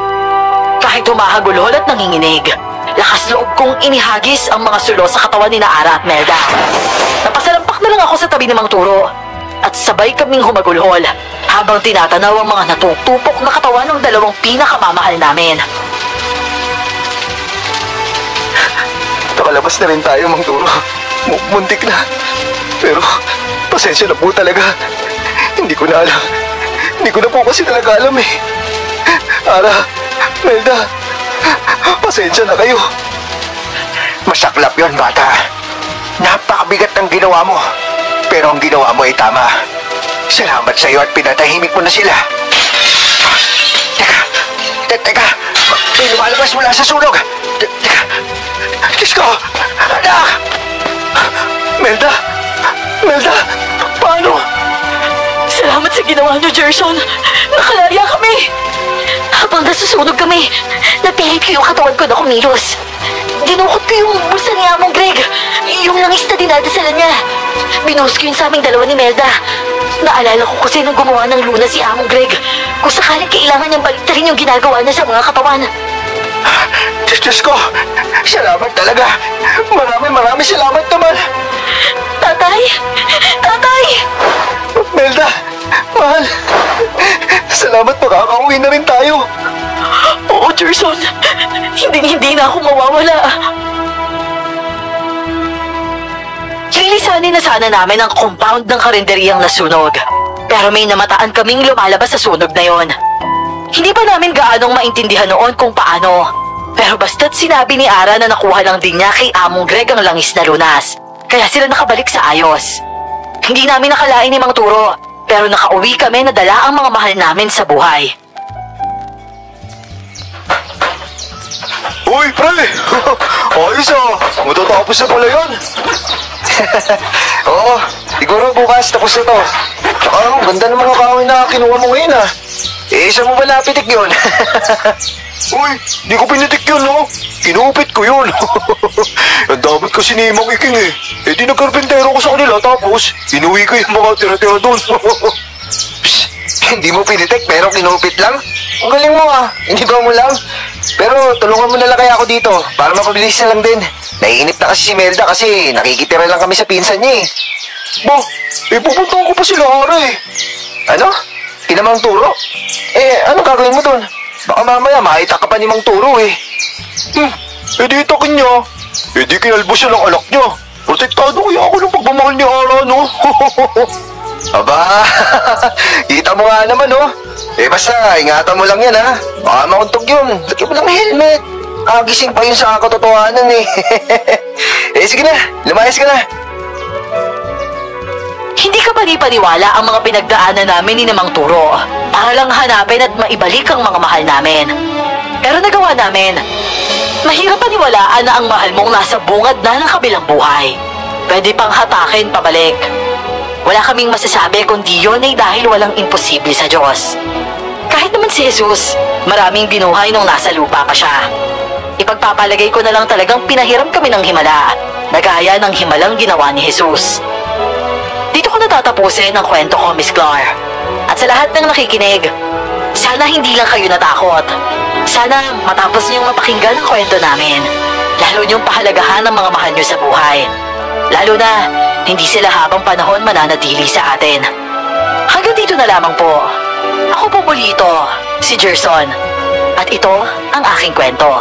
Kahit humahagulhol at nanginginig, lakas loob kong inihagis ang mga sulo sa katawan ni Ara at Melda. Napasalampak na lang ako sa tabi ni Mang Turo at sabay kaming humagulhol habang tinatanaw ang mga natutupok na katawan ng dalawang pinakamamahal namin. Nakalabas na rin tayo, Mang Turo. Muntik na. Pero, pasensya na po talaga. Hindi ko na alam. Hindi ko na po kasi talaga alam eh. Ara, Melda, pasensya na kayo. Masaklap yon, bata. Napakabigat ng ginawa mo. Pero ang ginawa mo ay tama. Salamat sa iyo at pinatahimik mo na sila. Teka. May lumalabas mula sa sunog. Teka. Diyos ko! Anak! Melda! Paano? Salamat sa ginawa niyo, Gerson. Nakalaya kami. Habang nasusunog kami, napilit ko yung katawan ko na kumilos. Dinukot ko yung bulsa ni Among Greg. Yung langis na dinadasalan niya. Binuhos ko yun sa aming dalawa ni Melda. Naalala ko kasi nung gumawa ng luna si Among Greg. Kung sakaling kailangan niyang baliktarin yung ginagawa niya sa mga katawan. Diyos ko! Salamat talaga! Maraming salamat naman! Tatay! Melda! Mahal! Salamat, makakauwi na rin tayo! Oo, Gerson. Hindi na ako mawawala. Lilisanin na sana namin ang compound ng karinderyang nasunog. Pero may namataan kaming lumalabas sa sunog na yon. Hindi pa namin gaanong maintindihan noon kung paano. Pero basta't sinabi ni Ara na nakuha lang din niya kay Among Greg ang langis na lunas. Kaya sila nakabalik sa ayos. Hindi namin nakalain ni Mang Turo, pero nakauwi kami na dala ang mga mahal namin sa buhay. Uy, pre! Ayos ah! Matatapos na pala yun! Oo, siguro bukas tapos na to. Tsaka ang ganda ng mga kahoy na kinuha mo ngayon ah. Saan mo ba napitik yun? Uy, di ko pinitik yun, no? Kinupit ko yun. Ang dapat kasi ni Mang Iking eh. Di nagkarpintero ko sa kanila tapos inuwi ko yung mga tira-tira doon. Hindi mo pinitik pero kinupit lang? Ang galing mo ah, hindi ba mo lang? Pero tulungan mo na lang kaya ako dito para mapabilis na lang din. Naiinip na kasi si Melda kasi nakikitira lang kami sa pinsan niya eh. Ba, pupuntahan ko pa sila Ara eh. Ano? Kina Mang Turo? Anong gagawin mo doon? Baka mamaya makita ka pa ni Mang Turo eh. Di itakin niya. Di kinalbo siya ng anak niya. Protektado kaya ako ng pagmamahal ni Ara, no? Aba, kita mo nga naman, oh. Eh basta, ingatan mo lang yan, ha. Baka mauntog yun. Lagyan mo lang helmet. Gising pa yun sa katotohanan, eh. Eh, sige na. Lumayas ka na. Hindi ka paniwala ang mga pinagdaanan namin ni Namang Turo para lang hanapin at maibalik ang mga mahal namin. Pero nagawa namin. Mahirap paniwalaan na ang mahal mong nasa bungad na ng kabilang buhay. Pwede pang hatakin pabalik. Wala kaming masasabi kundi yun ay dahil walang imposible sa Diyos. Kahit naman si Jesus, maraming binuhay nung nasa lupa pa siya. Ipagpapalagay ko na lang talagang pinahiram kami ng himala, na gaya ng himalang ginawa ni Jesus. Dito ko natatapusin ang kwento ko, Miss Clar. At sa lahat ng nakikinig, sana hindi lang kayo natakot. Sana matapos niyong mapakinggan ang kwento namin. Lalo niyong pahalagahan ang mga mahal niyo sa buhay. Lalo na, hindi sila habang panahon mananatili sa atin. Hanggang dito na lamang po. Ako po Bolito, si Gerson. At ito ang aking kwento.